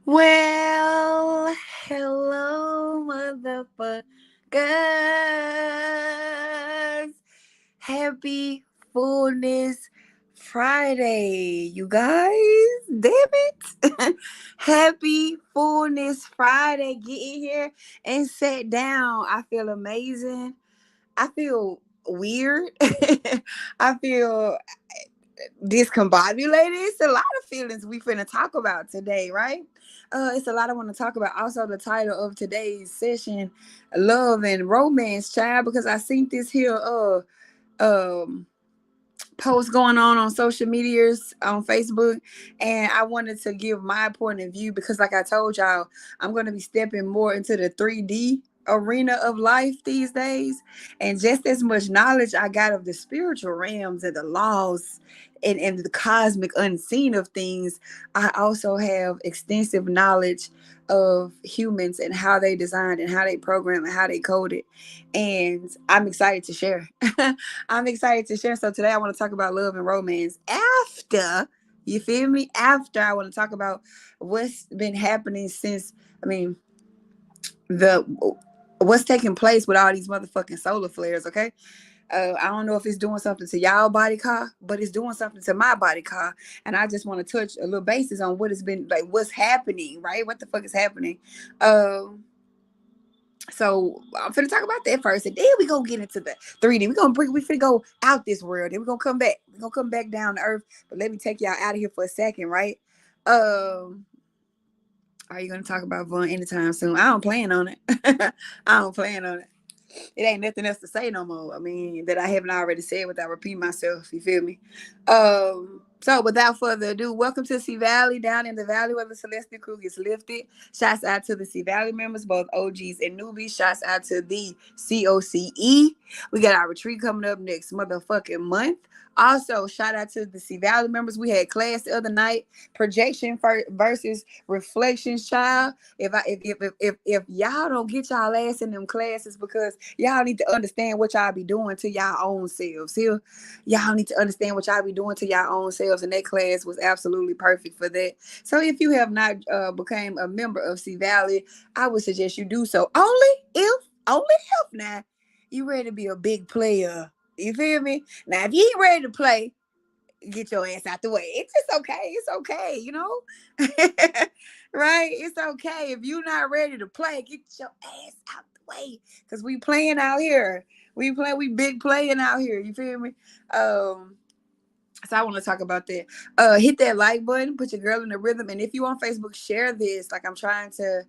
Well, hello, motherfuckers. Happy Fullness Friday, you guys. Damn it. Happy Fullness Friday. Get in here and sit down. I feel amazing. I feel weird. I feel discombobulated. It's a lot of feelings we finna talk about today, right? It's a lot I want to talk about. Also, the title of today's session, love and romance, child, because I seen this here um post going on social medias on Facebook, and I wanted to give my point of view because, like I told y'all, I'm going to be stepping more into the 3D arena of life these days, and just as much knowledge I got of the spiritual realms and the laws and the cosmic unseen of things, I also have extensive knowledge of humans and how they designed and how they program and how they coded, and I'm excited to share. I'm excited to share. So today I want to talk about love and romance after, you feel me? After I want to talk about what's been happening since, I mean, the what's taking place with all these motherfucking solar flares, okay? I don't know if it's doing something to y'all body car, but it's doing something to my body car. And I just want to touch a little basis on what has been, like, what's happening, right? What the fuck is happening? So I'm finna talk about that first, and then we gonna get into the 3D. We finna go out this world, then we gonna come back. We gonna come back down to earth. But let me take y'all out of here for a second, right? Um, are you gonna talk about Vaughn anytime soon? I don't plan on it. I don't plan on it. It ain't nothing else to say no more. I mean, that I haven't already said without repeating myself. You feel me? So without further ado, welcome to Sea Valley, down in the valley where the celestial crew gets lifted. Shouts out to the Sea Valley members, both OGs and newbies. Shouts out to the COCE. We got our retreat coming up next motherfucking month. Also, shout out to the Sea Valley members. We had class the other night. Projection versus reflections, child. If y'all don't get y'all ass in them classes, because y'all need to understand what y'all be doing to y'all own selves. Here, y'all need to understand what y'all be doing to y'all own selves, and that class was absolutely perfect for that. So if you have not became a member of Sea Valley, I would suggest you do so. Only if now you ready to be a big player. You feel me? Now, if you ain't ready to play, get your ass out the way. It's just okay. It's okay, you know? Right? It's okay. If you're not ready to play, get your ass out the way. Because we playing out here. We big playing out here. You feel me? So I want to talk about that. Hit that like button, put your girl in the rhythm. And if you on Facebook, share this. Like, I'm trying to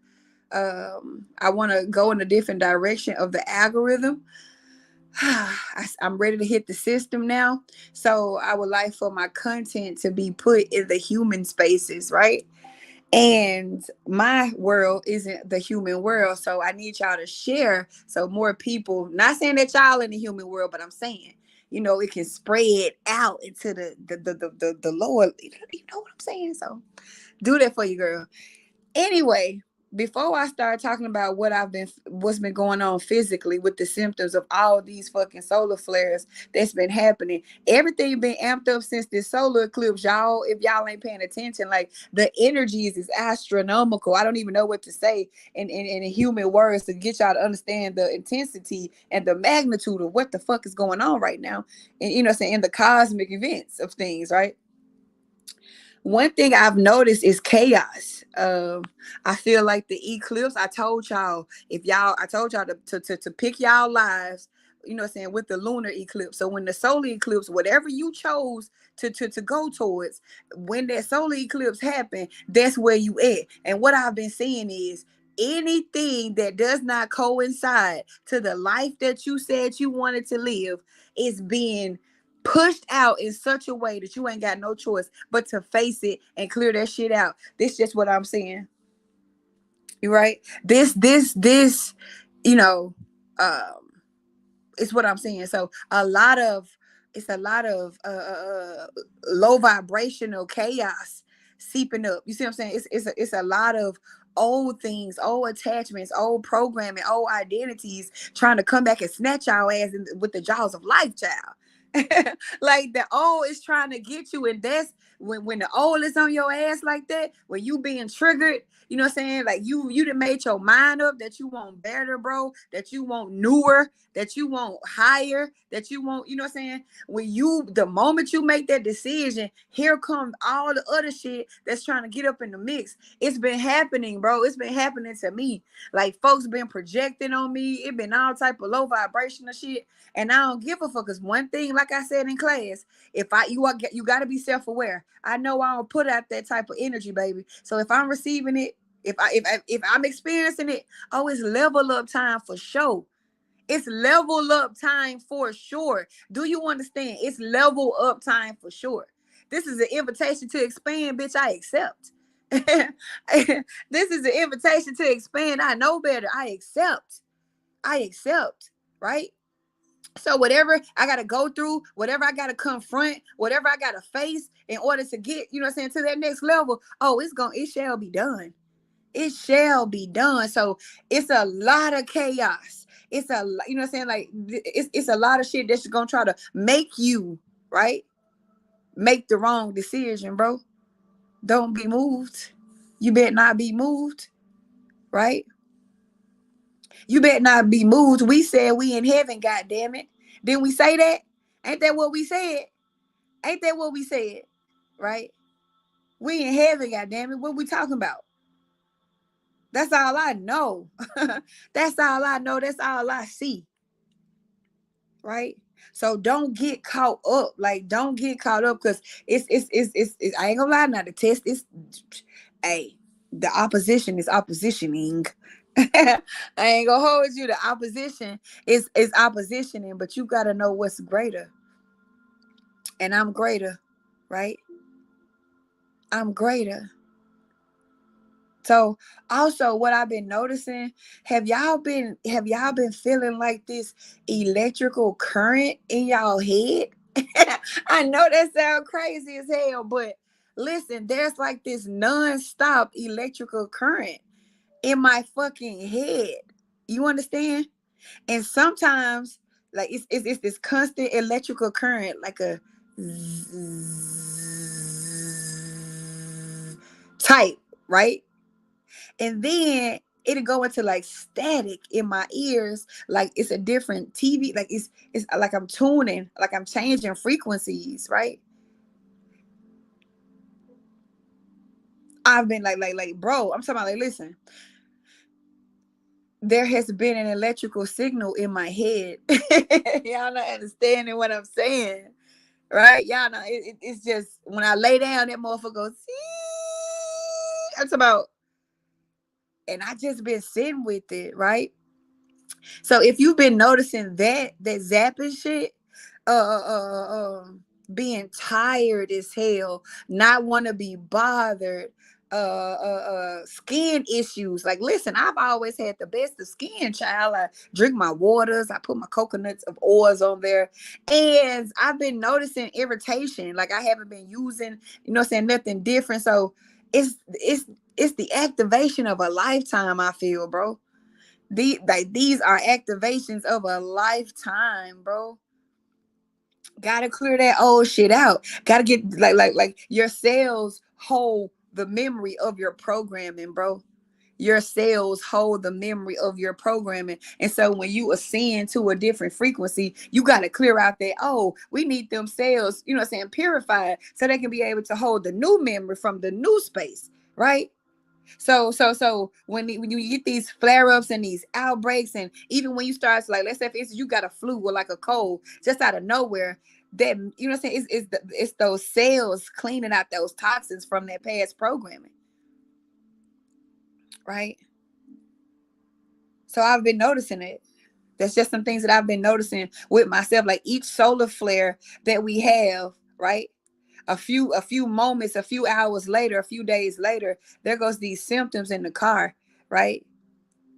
I want to go in a different direction of the algorithm. I'm ready to hit the system now. So I would like for my content to be put in the human spaces, right? And my world isn't the human world. So I need y'all to share so more people, not saying that y'all in the human world, but I'm saying, it can spread out into the lower, you know what I'm saying? So do that for you, girl. Anyway, before I start talking about what's been going on physically with the symptoms of all these fucking solar flares that's been happening, everything been amped up since this solar eclipse, y'all. If y'all ain't paying attention, like, the energies is astronomical. I don't even know what to say in human words to get y'all to understand the intensity and the magnitude of what the fuck is going on right now, and saying, in the cosmic events of things, right? One thing I've noticed is chaos. I feel like the eclipse. I told y'all to pick y'all lives. With the lunar eclipse. So when the solar eclipse, whatever you chose to go towards, when that solar eclipse happened, that's where you at. And what I've been seeing is anything that does not coincide to the life that you said you wanted to live is being pushed out in such a way that you ain't got no choice but to face it and clear that shit out. This just what I'm saying. You right? This, you know, um, it's what I'm saying. So it's a lot of low vibrational chaos seeping up. You see what I'm saying? It's a lot of old things, old attachments, old programming, old identities trying to come back and snatch our ass with the jaws of life, child. Like the old is trying to get you, and that's when the old is on your ass like that, when you being triggered, you know what I'm saying? Like you done made your mind up that you want better, bro, that you want newer, that you want higher, that you want, you know what I'm saying? When you the moment you make that decision, here comes all the other shit that's trying to get up in the mix. It's been happening, bro. It's been happening to me. Like folks been projecting on me. It been all type of low vibrational shit. And I don't give a fuck. Cause one thing, like I said in class, you gotta be self-aware. I know I don't put out that type of energy, baby. So if I'm receiving it, if I'm experiencing it, oh, it's level up time for sure. It's level up time for sure. Do you understand? It's level up time for sure. This is an invitation to expand, bitch. I accept. This is an invitation to expand. I know better. I accept. I accept. Right? So whatever I gotta go through, whatever I gotta confront, whatever I gotta face in order to get, you know what I'm saying, to that next level, oh, it shall be done. It shall be done. So it's a lot of chaos. It's you know what I'm saying, like it's a lot of shit that's gonna try to make you, right, make the wrong decision, bro. Don't be moved. You better not be moved, right? You better not be moved. We said we in heaven, god damn it. Didn't we say that? Ain't that what we said? Ain't that what we said? Right? We in heaven, god damn it. What we talking about? That's all I know. That's all I know. That's all I see. Right? So don't get caught up. Like, don't get caught up because it's I ain't gonna lie now. The test is hey, the opposition is oppositioning. I ain't gonna hold you. The opposition is oppositioning, but you gotta know what's greater. And I'm greater, right? I'm greater. So also what I've been noticing, have y'all been feeling like this electrical current in y'all head? I know that sounds crazy as hell, but listen, there's like this non-stop electrical current in my fucking head. You understand? And sometimes like it's this constant electrical current, like a type, right? And then it'll go into like static in my ears, like it's a different TV, like it's like I'm tuning, like I'm changing frequencies, right? I've been like bro, I'm talking about like listen, there has been an electrical signal in my head. Y'all not understanding what I'm saying, right? Y'all know it's just when I lay down, that motherfucker goes. I'm talking about, and I just been sitting with it, right? So if you've been noticing that zapping shit, being tired as hell, not want to be bothered, skin issues. Like, listen, I've always had the best of skin, child. I drink my waters, I put my coconuts of oils on there, and I've been noticing irritation. Like, I haven't been using, you know, what I'm saying, nothing different. So it's the activation of a lifetime. I feel, bro. These are activations of a lifetime, bro. Gotta clear that old shit out. Gotta get like your cells hold the memory of your programming, bro. Your cells hold the memory of your programming. And so when you ascend to a different frequency, you got to clear out that, oh, we need them cells, you know what I'm saying, purified so they can be able to hold the new memory from the new space, right? So when you get these flare-ups and these outbreaks, and even when you start to, like, let's say if it's you got a flu or like a cold just out of nowhere, that, you know what I'm saying, it's those cells cleaning out those toxins from that past programming, right? So I've been noticing it. That's just some things that I've been noticing with myself. Like each solar flare that we have, right? A few moments, a few hours later, a few days later, there goes these symptoms in the car, right?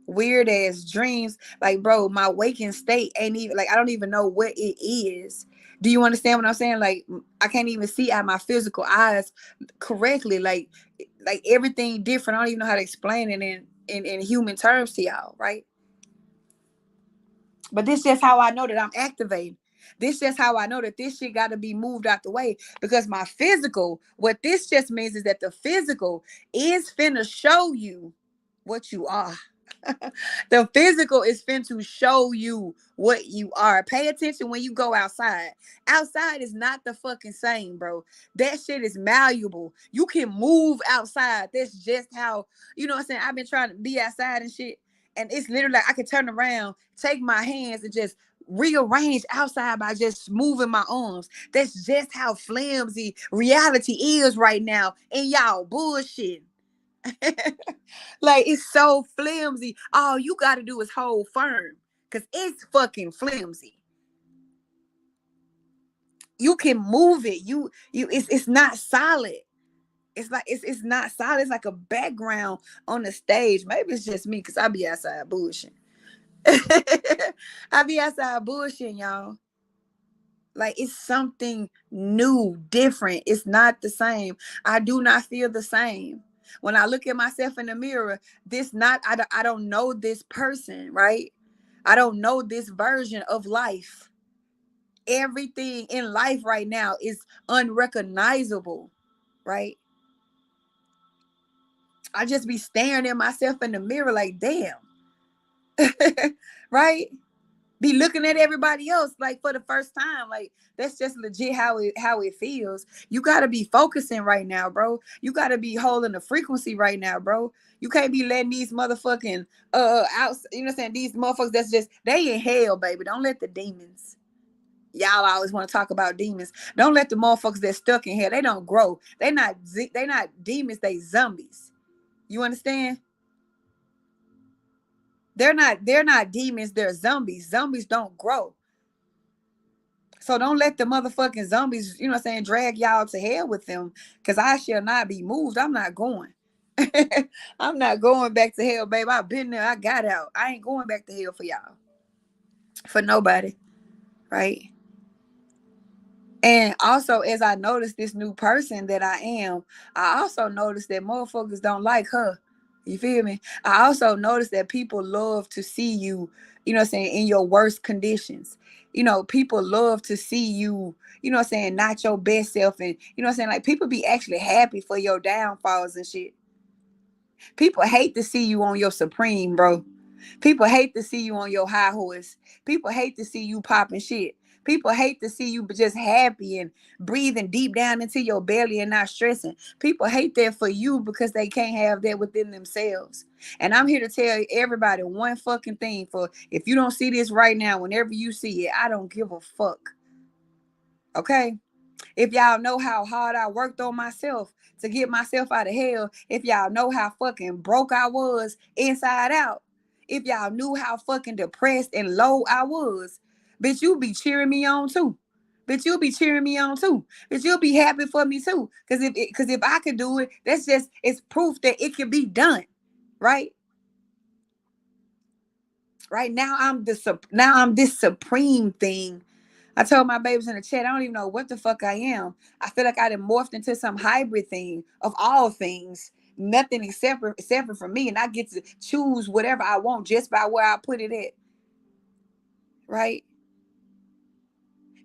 Weird ass dreams. Like, bro, my waking state ain't even, like, I don't even know what it is. Do you understand what I'm saying? Like, I can't even see out my physical eyes correctly. Like everything different. I don't even know how to explain it in human terms to y'all, right? But this is just how I know that I'm activating. This just how I know that this shit got to be moved out the way, because my physical, what this just means is that the physical is finna show you what you are. The physical is fin to show you what you are. Pay attention when you go outside. Outside is not the fucking same, bro. That shit is malleable. You can move outside. That's just how, you know what I'm saying? I've been trying to be outside and shit. And it's literally like I can turn around, take my hands, and just rearrange outside by just moving my arms. That's just how flimsy reality is right now. And y'all bullshit. Like, it's so flimsy. All you got to do is hold firm, because it's fucking flimsy. You can move it. It's not solid. It's like it's not solid. It's like a background on the stage. Maybe it's just me, because I be outside bullshit. I be outside bullshit, y'all. Like, it's something new, different. It's not the same. I do not feel the same. When I look at myself in the mirror, I don't know this person, right? I don't know this version of life. Everything in life right now is unrecognizable, right? I just be staring at myself in the mirror like, damn. Right? Be looking at everybody else like for the first time. Like, that's just legit how it feels. You got to be focusing right now, bro. You got to be holding the frequency right now, bro. You can't be letting these motherfucking out, you know what I'm saying, these motherfuckers that's just, they in hell, baby. Don't let the demons, y'all always want to talk about demons. Don't let the motherfuckers that's stuck in here, they don't grow. They not demons, they zombies. You understand? They're not demons, they're zombies. Zombies don't grow. So don't let the motherfucking zombies, you know what I'm saying, drag y'all to hell with them. Cause I shall not be moved. I'm not going. I'm not going back to hell, babe. I've been there. I got out. I ain't going back to hell for y'all. For nobody. Right? And also, as I noticed this new person that I am, I also noticed that motherfuckers don't like her. You feel me? I also noticed that people love to see you, you know what I'm saying, in your worst conditions. You know, people love to see you, you know what I'm saying, not your best self. And, you know what I'm saying, like, people be actually happy for your downfalls and shit. People hate to see you on your supreme, bro. People hate to see you on your high horse. People hate to see you popping shit. People hate to see you just happy and breathing deep down into your belly and not stressing. People hate that for you because they can't have that within themselves. And I'm here to tell everybody one fucking thing: for if you don't see this right now, whenever you see it, I don't give a fuck. Okay? If y'all know how hard I worked on myself to get myself out of hell, if y'all know how fucking broke I was inside out, if y'all knew how fucking depressed and low I was, bitch, you be cheering me on too. Bitch, you'll be cheering me on too. Bitch, you'll be happy for me too. Cause if I could do it, it's proof that it can be done. Right? Right now I'm this supreme thing. I told my babies in the chat, I don't even know what the fuck I am. I feel like I done morphed into some hybrid thing of all things. Nothing except for me. And I get to choose whatever I want just by where I put it at. Right?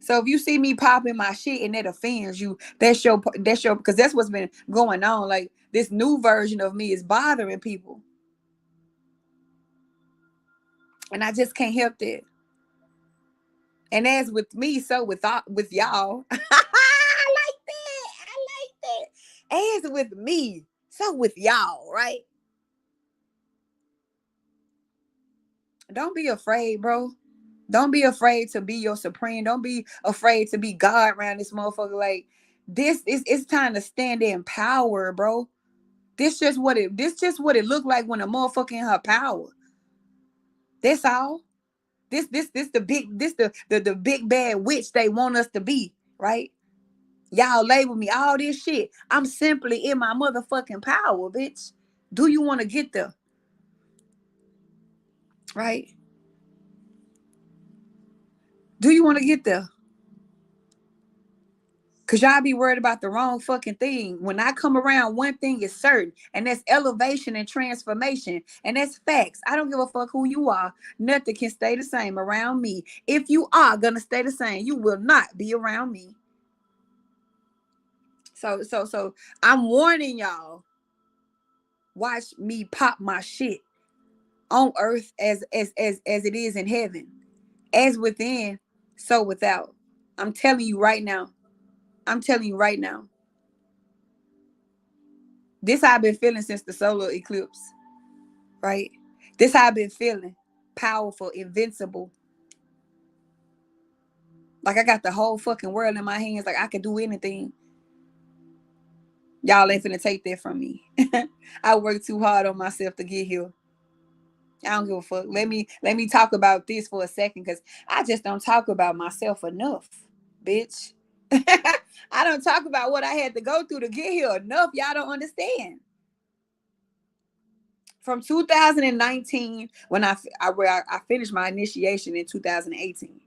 So if you see me popping my shit and that offends you, that's your because that's what's been going on. Like, this new version of me is bothering people. And I just can't help that. And as with me, so with y'all. I like that. I like that. As with me, so with y'all, right? Don't be afraid, bro. Don't be afraid to be your supreme. Don't be afraid to be God around this motherfucker. Like, this is it's time to stand in power, bro. This just what it looked like when a motherfucker in her power. That's all. This the big bad witch they want us to be, right? Y'all label me all this shit. I'm simply in my motherfucking power, bitch. Do you want to get there? Right? Do you want to get there? Cause y'all be worried about the wrong fucking thing. When I come around, one thing is certain, and that's elevation and transformation. And that's facts. I don't give a fuck who you are. Nothing can stay the same around me. If you are gonna stay the same, you will not be around me. So I'm warning y'all. Watch me pop my shit on earth as it is in heaven. As within, so without. I'm telling you right now. I'm telling you right now. This how I've been feeling since the solar eclipse, right? This how I've been feeling. Powerful, invincible. Like I got the whole fucking world in my hands. Like I can do anything. Y'all ain't finna take that from me. I worked too hard on myself to get here. I don't give a fuck. Let me talk about this for a second, because I just don't talk about myself enough, bitch. I don't talk about what I had to go through to get here enough. Y'all don't understand. From 2019, when I finished my initiation in 2018.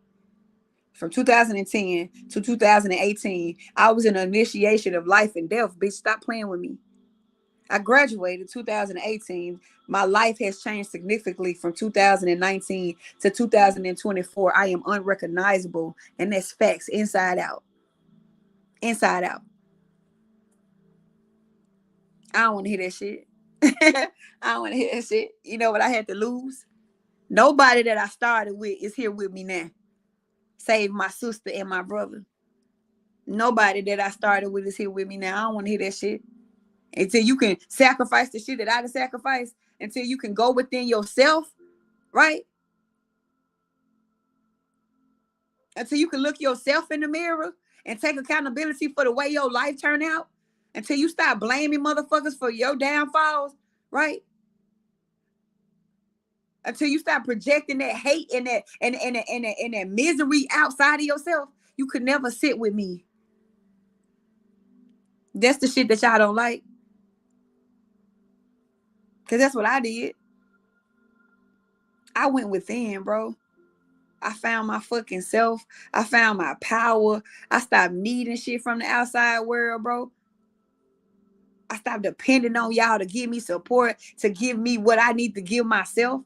From 2010 to 2018, I was in an initiation of life and death. Bitch, stop playing with me. I graduated 2018. My life has changed significantly from 2019 to 2024. I am unrecognizable, and that's facts, inside out. Inside out. I don't want to hear that shit. I don't want to hear that shit. You know what I had to lose? Nobody that I started with is here with me now. Save my sister and my brother. Nobody that I started with is here with me now. I don't want to hear that shit. Until you can sacrifice the shit that I done sacrificed, until you can go within yourself, right? Until you can look yourself in the mirror and take accountability for the way your life turned out. Until you stop blaming motherfuckers for your downfalls, right? Until you stop projecting that hate and that misery outside of yourself, you could never sit with me. That's the shit that y'all don't like. Because that's what I did. I went within, bro. I found my fucking self. I found my power. I stopped needing shit from the outside world, bro. I stopped depending on y'all to give me support, to give me what I need to give myself.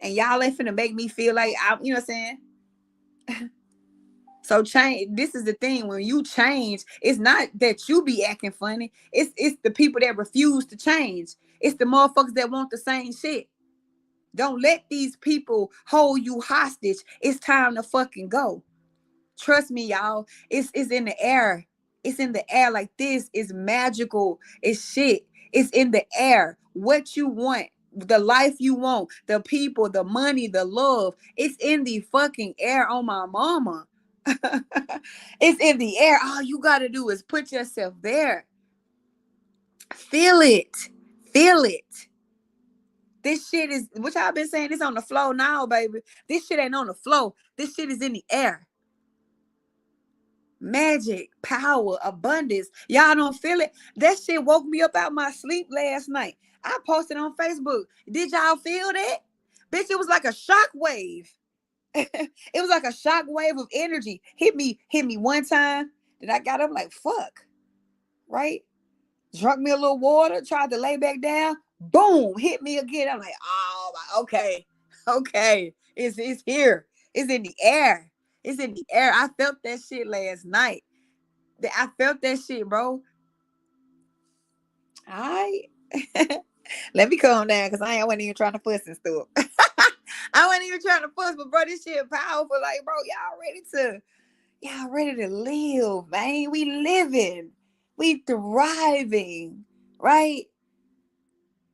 And y'all ain't finna make me feel like you know what I'm saying? So change. This is the thing. When you change, it's not that you be acting funny. It's the people that refuse to change. It's the motherfuckers that want the same shit. Don't let these people hold you hostage. It's time to fucking go. Trust me, y'all. It's in the air. It's in the air. Like, this is magical. It's shit. It's in the air. What you want, the life you want, the people, the money, the love. It's in the fucking air on my mama. It's in the air. All you gotta do is put yourself there. Feel it. Feel it. This shit is, which I've been saying, it's on the flow now, baby. This shit ain't on the flow. This shit is in the air. Magic, power, abundance. Y'all don't feel it? That shit woke me up out my sleep last night. I posted on Facebook. Did y'all feel that? Bitch, it was like a shock wave. It was like a shock wave of energy. Hit me one time. Then I got up like, fuck. Right? Drunk me a little water, tried to lay back down. Boom, hit me again. I'm like, oh, okay. It's here. It's in the air. It's in the air. I felt that shit last night. I felt that shit, bro. All right. Let me calm down, because I wasn't even trying to fuss and stuff. I wasn't even trying to fuss, but bro, this shit powerful. Like, bro, y'all ready to live, man. We living. We thriving, right?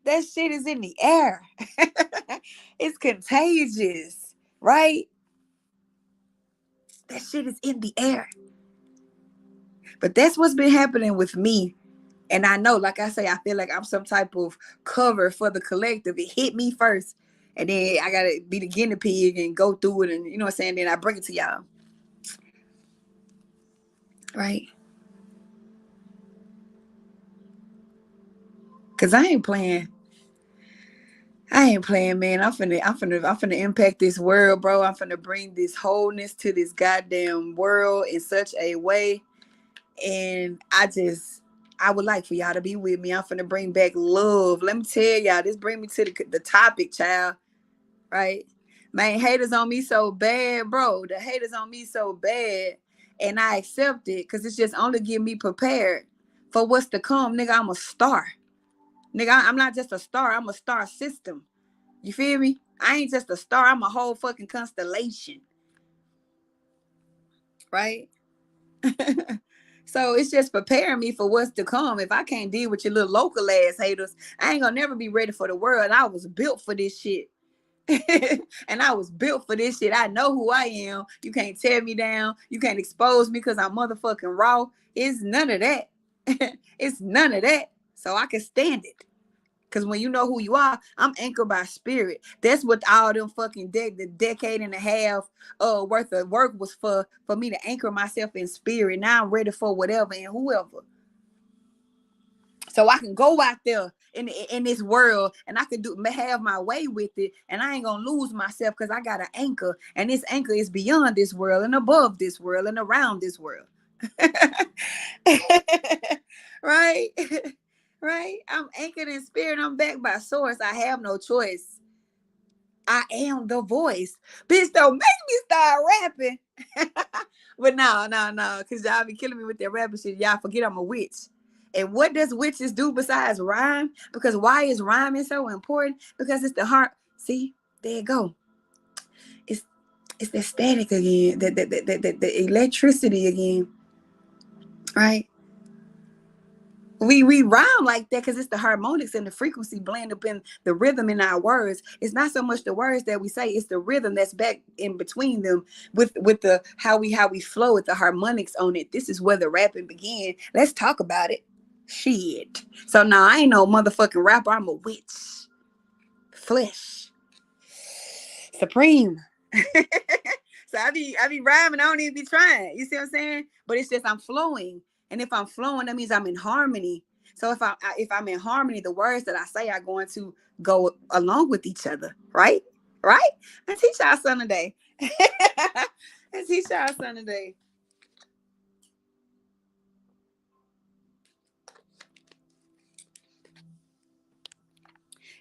That shit is in the air. It's contagious, right? That shit is in the air. But that's what's been happening with me. And I know, like I say, I feel like I'm some type of cover for the collective. It hit me first. And then I got to be the guinea pig and go through it. And you know what I'm saying? Then I bring it to y'all. Right? Because I ain't playing. I ain't playing, man. I'm finna impact this world, bro. I'm finna bring this wholeness to this goddamn world in such a way. And I would like for y'all to be with me. I'm finna bring back love. Let me tell y'all, this bring me to the topic, child. Right? Man, haters on me so bad, bro. The haters on me so bad. And I accept it because it's just only getting me prepared for what's to come. Nigga, I'm a star. Nigga, I'm not just a star. I'm a star system. You feel me? I ain't just a star. I'm a whole fucking constellation. Right? So it's just preparing me for what's to come. If I can't deal with your little local ass haters, I ain't gonna never be ready for the world. I was built for this shit. And I was built for this shit. I know who I am. You can't tear me down. You can't expose me because I'm motherfucking raw. It's none of that. It's none of that. So I can stand it. Because when you know who you are, I'm anchored by spirit. That's what all them fucking the decade and a half worth of work was for me to anchor myself in spirit. Now I'm ready for whatever and whoever. So I can go out there in this world and I can have my way with it, and I ain't gonna lose myself because I got an anchor, and this anchor is beyond this world and above this world and around this world. Right? Right? I'm anchored in spirit. I'm backed by source. I have no choice. I am the voice. Bitch, don't make me start rapping. But no, because y'all be killing me with that rapping shit. Y'all forget I'm a witch. And what does witches do besides rhyme? Because why is rhyming so important? Because it's the heart. See, there you go. It's the static again, the electricity again, right? We rhyme like that because it's the harmonics and the frequency blend up in the rhythm in our words. It's not so much the words that we say, it's the rhythm that's back in between them with the how we flow with the harmonics on it. This is where the rapping began. Let's talk about it. Shit. So now I ain't no motherfucking rapper. I'm a witch. Flesh. Supreme. So I be rhyming. I don't even be trying. You see what I'm saying? But it's just I'm flowing. And if I'm flowing, that means I'm in harmony. So if I'm in harmony, the words that I say are going to go along with each other, right? Right? I teach y'all something today. I teach y'all something today.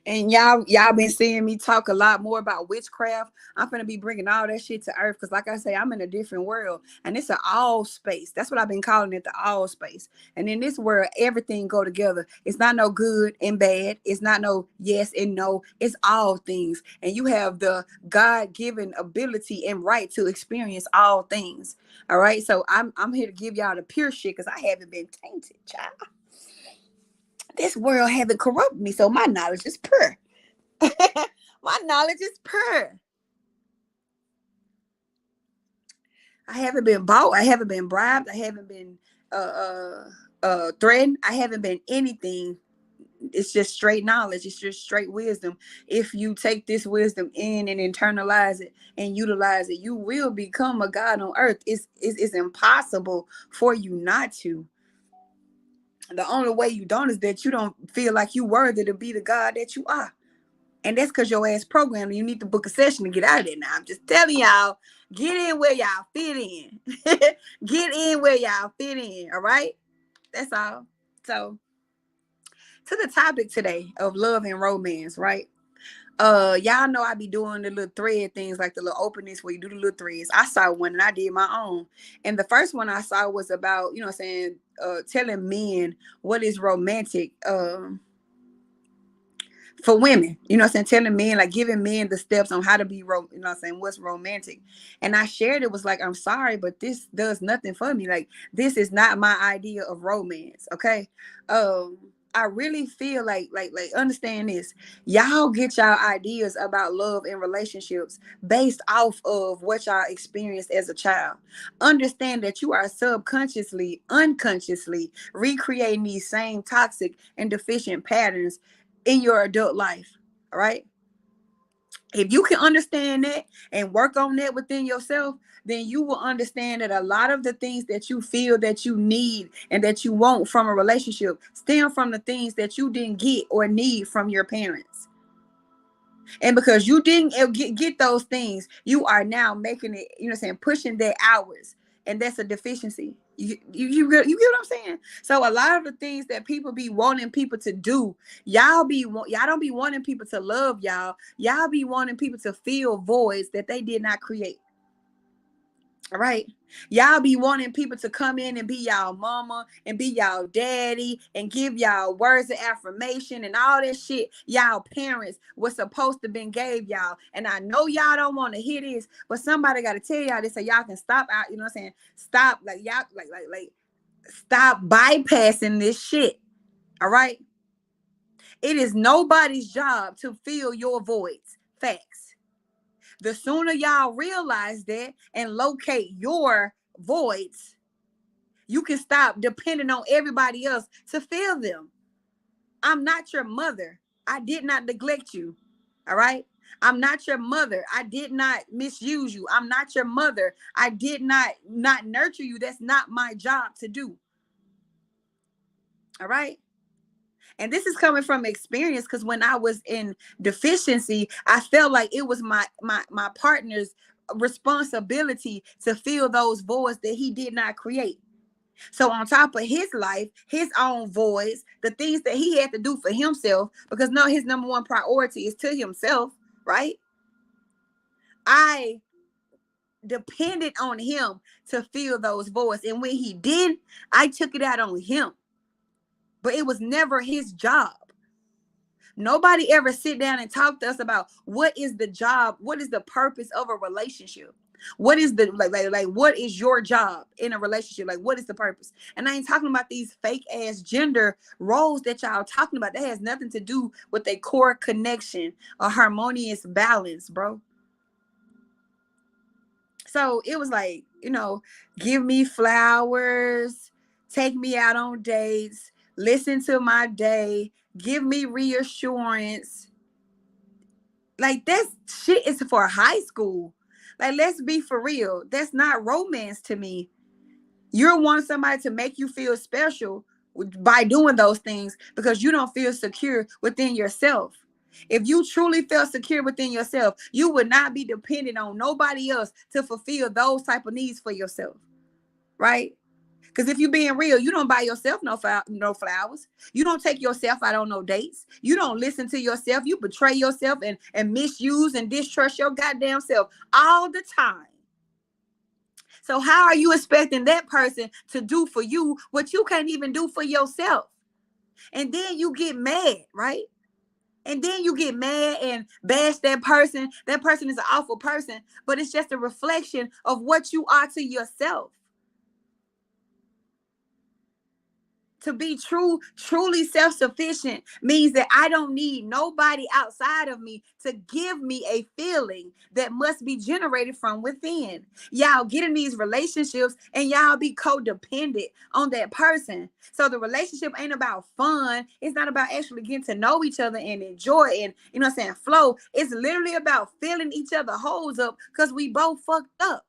And y'all been seeing me talk a lot more about witchcraft. I'm gonna be bringing all that shit to earth because, like I say, I'm in a different world, and it's an all space. That's what I've been calling it, the all space. And in this world, everything go together. It's not no good and bad. It's not no yes and no. It's all things, and you have the God-given ability and right to experience all things. All right, so I'm here to give y'all the pure shit because I haven't been tainted, child. This world haven't corrupted me, so my knowledge is pure. My knowledge is pure. I haven't been bought. I haven't been bribed. I haven't been threatened. I haven't been anything. It's just straight knowledge. It's just straight wisdom. If you take this wisdom in and internalize it and utilize it, you will become a God on earth. It's impossible for you not to. The only way you don't is that you don't feel like you worthy to be the God that you are. And that's because your ass programmed. You need to book a session to get out of there. Now I'm just telling y'all, get in where y'all fit in. Get in where y'all fit in. All right. That's all. So to the topic today of love and romance, right? Y'all know I be doing the little thread things, like the little openings where you do the little threads. I saw one and I did my own. And the first one I saw was about, you know what I'm saying, telling men what is romantic. For women, you know what I'm saying, telling men, like giving men the steps on how to be, you know what I'm saying, what's romantic. And I shared it, was like, I'm sorry, but this does nothing for me. Like, this is not my idea of romance. Okay. I really feel like understand this. Y'all get y'all ideas about love and relationships based off of what y'all experienced as a child. Understand that you are subconsciously, unconsciously recreating these same toxic and deficient patterns in your adult life. All right. If you can understand that and work on that within yourself, then you will understand that a lot of the things that you feel that you need and that you want from a relationship stem from the things that you didn't get or need from your parents. And because you didn't get those things, you are now making it, you know what I'm saying, pushing their hours. And that's a deficiency. You get what I'm saying? So a lot of the things that people be wanting people to do, y'all don't be wanting people to love y'all. Y'all be wanting people to fill voids that they did not create. All right. Y'all be wanting people to come in and be y'all mama and be y'all daddy and give y'all words of affirmation and all that shit y'all parents was supposed to been gave y'all. And I know y'all don't want to hear this, but somebody got to tell y'all this so y'all can stop out, you know what I'm saying? Stop, like, y'all, like, stop bypassing this shit. All right. It is nobody's job to fill your voids. Facts. The sooner y'all realize that and locate your voids, you can stop depending on everybody else to fill them. I'm not your mother. I did not neglect you. All right. I'm not your mother. I did not misuse you. I'm not your mother. I did not nurture you. That's not my job to do. All right. And this is coming from experience, because when I was in deficiency, I felt like it was my partner's responsibility to fill those voids that he did not create. So on top of his life, his own voids, the things that he had to do for himself, because no, his number one priority is to himself, right? I depended on him to fill those voids. And when he did, I took it out on him. But it was never his job. Nobody ever sit down and talk to us about what is the job, what is the purpose of a relationship. What is the like what is your job in a relationship? Like, what is the purpose? And I ain't talking about these fake ass gender roles that y'all talking about. That has nothing to do with a core connection, a harmonious balance, bro. So it was like, you know, give me flowers, take me out on dates, listen to my day, give me reassurance. Like, that shit is for high school. Like, let's be for real. That's not romance to me. You're wanting somebody to make you feel special by doing those things because you don't feel secure within yourself. If you truly felt secure within yourself, you would not be dependent on nobody else to fulfill those type of needs for yourself, right? Because if you're being real, you don't buy yourself no flowers. You don't take yourself out on no dates. You don't listen to yourself. You betray yourself and misuse and distrust your goddamn self all the time. So how are you expecting that person to do for you what you can't even do for yourself? And then you get mad, right? And then you get mad and bash that person. That person is an awful person, but it's just a reflection of what you are to yourself. To be truly self-sufficient means that I don't need nobody outside of me to give me a feeling that must be generated from within. Y'all get in these relationships and y'all be codependent on that person. So the relationship ain't about fun. It's not about actually getting to know each other and enjoy and, you know what I'm saying, flow. It's literally about filling each other holes up because we both fucked up.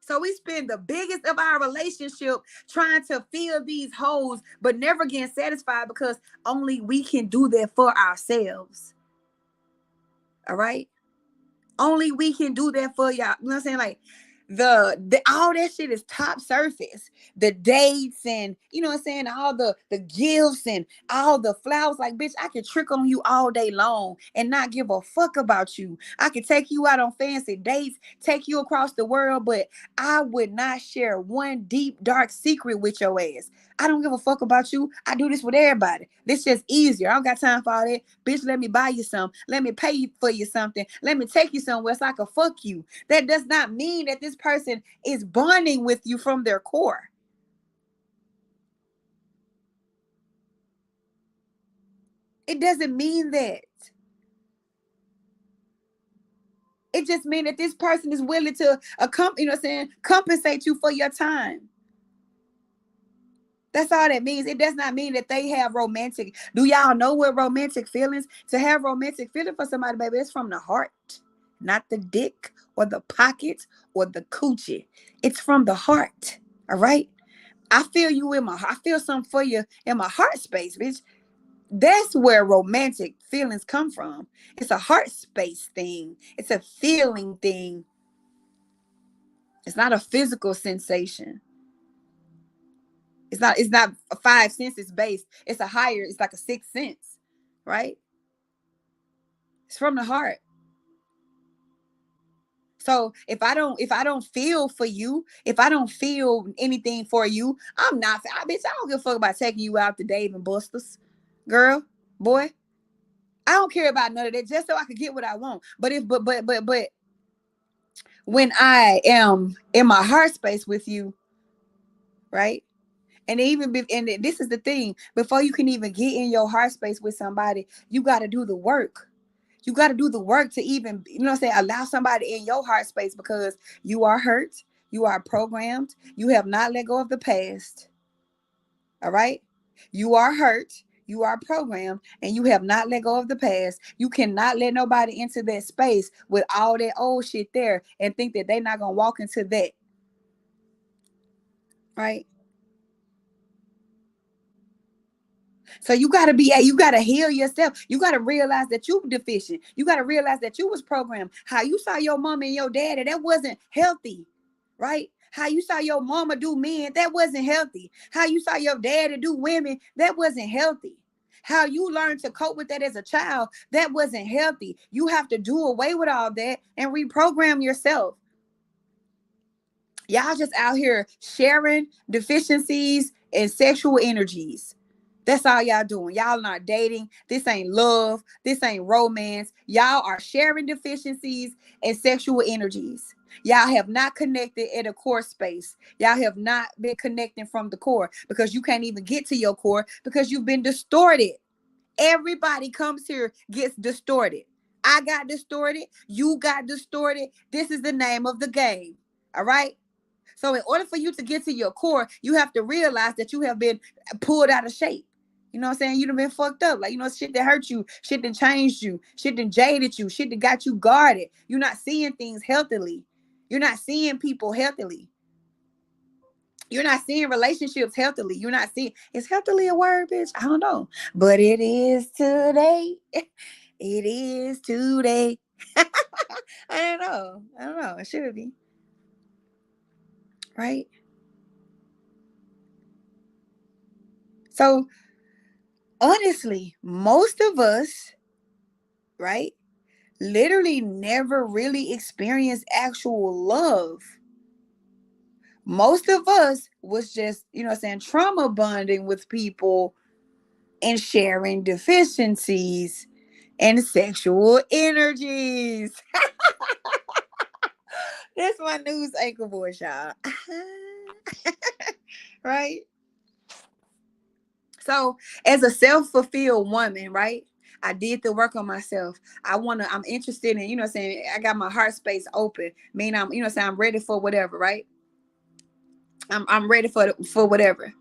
So we spend the biggest of our relationship trying to fill these holes, but never getting satisfied because only we can do that for ourselves. All right? Only we can do that for y'all. You know what I'm saying? Like, the all that shit is top surface. The dates and, you know what I'm saying, all the gifts and all the flowers. Like, bitch, I can trick on you all day long and not give a fuck about you. I can take you out on fancy dates, take you across the world, but I would not share one deep dark secret with your ass. I don't give a fuck about you. I do this with everybody. This just easier. I don't got time for all that. Bitch, let me buy you some. Let me pay you for you something. Let me take you somewhere so I can fuck you. That does not mean that this person is bonding with you from their core. It doesn't mean that. It just means that this person is willing to you know what I'm saying, compensate you for your time. That's all that means. It does not mean that they have romantic. Do y'all know what romantic feelings? To have romantic feeling for somebody, baby, it's from the heart, not the dick or the pocket or the coochie. It's from the heart. All right. I feel you in my heart. I feel something for you in my heart space, bitch. That's where romantic feelings come from. It's a heart space thing. It's a feeling thing. It's not a physical sensation. It's not a five senses based. It's a higher, it's like a sixth sense, right? It's from the heart. So if I don't feel for you, if I don't feel anything for you, I'm not bitch, I don't give a fuck about taking you out to Dave and Buster's. Girl, boy, I don't care about none of that just so I could get what I want. But if but when I am in my heart space with you, right? And and this is the thing, before you can even get in your heart space with somebody, you got to do the work. You got to do the work to even, allow somebody in your heart space, because you are hurt. You are programmed. You have not let go of the past. All right. You are hurt. You are programmed, and you have not let go of the past. You cannot let nobody into that space with all that old shit there and think that they're not going to walk into that. Right. So you gotta heal yourself. You gotta realize that you were deficient. You gotta realize that you was programmed. How you saw your mama and your daddy, that wasn't healthy, right? How you saw your mama do men, that wasn't healthy. How you saw your daddy do women, that wasn't healthy. How you learned to cope with that as a child, that wasn't healthy. You have to do away with all that and reprogram yourself. Y'all just out here sharing deficiencies and sexual energies. That's all y'all doing. Y'all not dating. This ain't love. This ain't romance. Y'all are sharing deficiencies and sexual energies. Y'all have not connected at a core space. Y'all have not been connecting from the core, because you can't even get to your core because you've been distorted. Everybody comes here, gets distorted. I got distorted. You got distorted. This is the name of the game. All right. So in order for you to get to your core, you have to realize that you have been pulled out of shape. You know what I'm saying? You've been fucked up. Like, shit that hurt you, shit that changed you, shit that jaded you, shit that got you guarded. You're not seeing things healthily. You're not seeing people healthily. You're not seeing relationships healthily. You're not seeing, is healthily a word, bitch? I don't know. But it is today. It is today. I don't know. I don't know. It should be. Right? So honestly, most of us, right, literally never really experienced actual love. Most of us was just, trauma bonding with people and sharing deficiencies and sexual energies. That's my news anchor voice, y'all. Right? So, as a self-fulfilled woman, right? I did the work on myself. I'm interested in, I got my heart space open. I'm ready for whatever, right? I'm ready for whatever.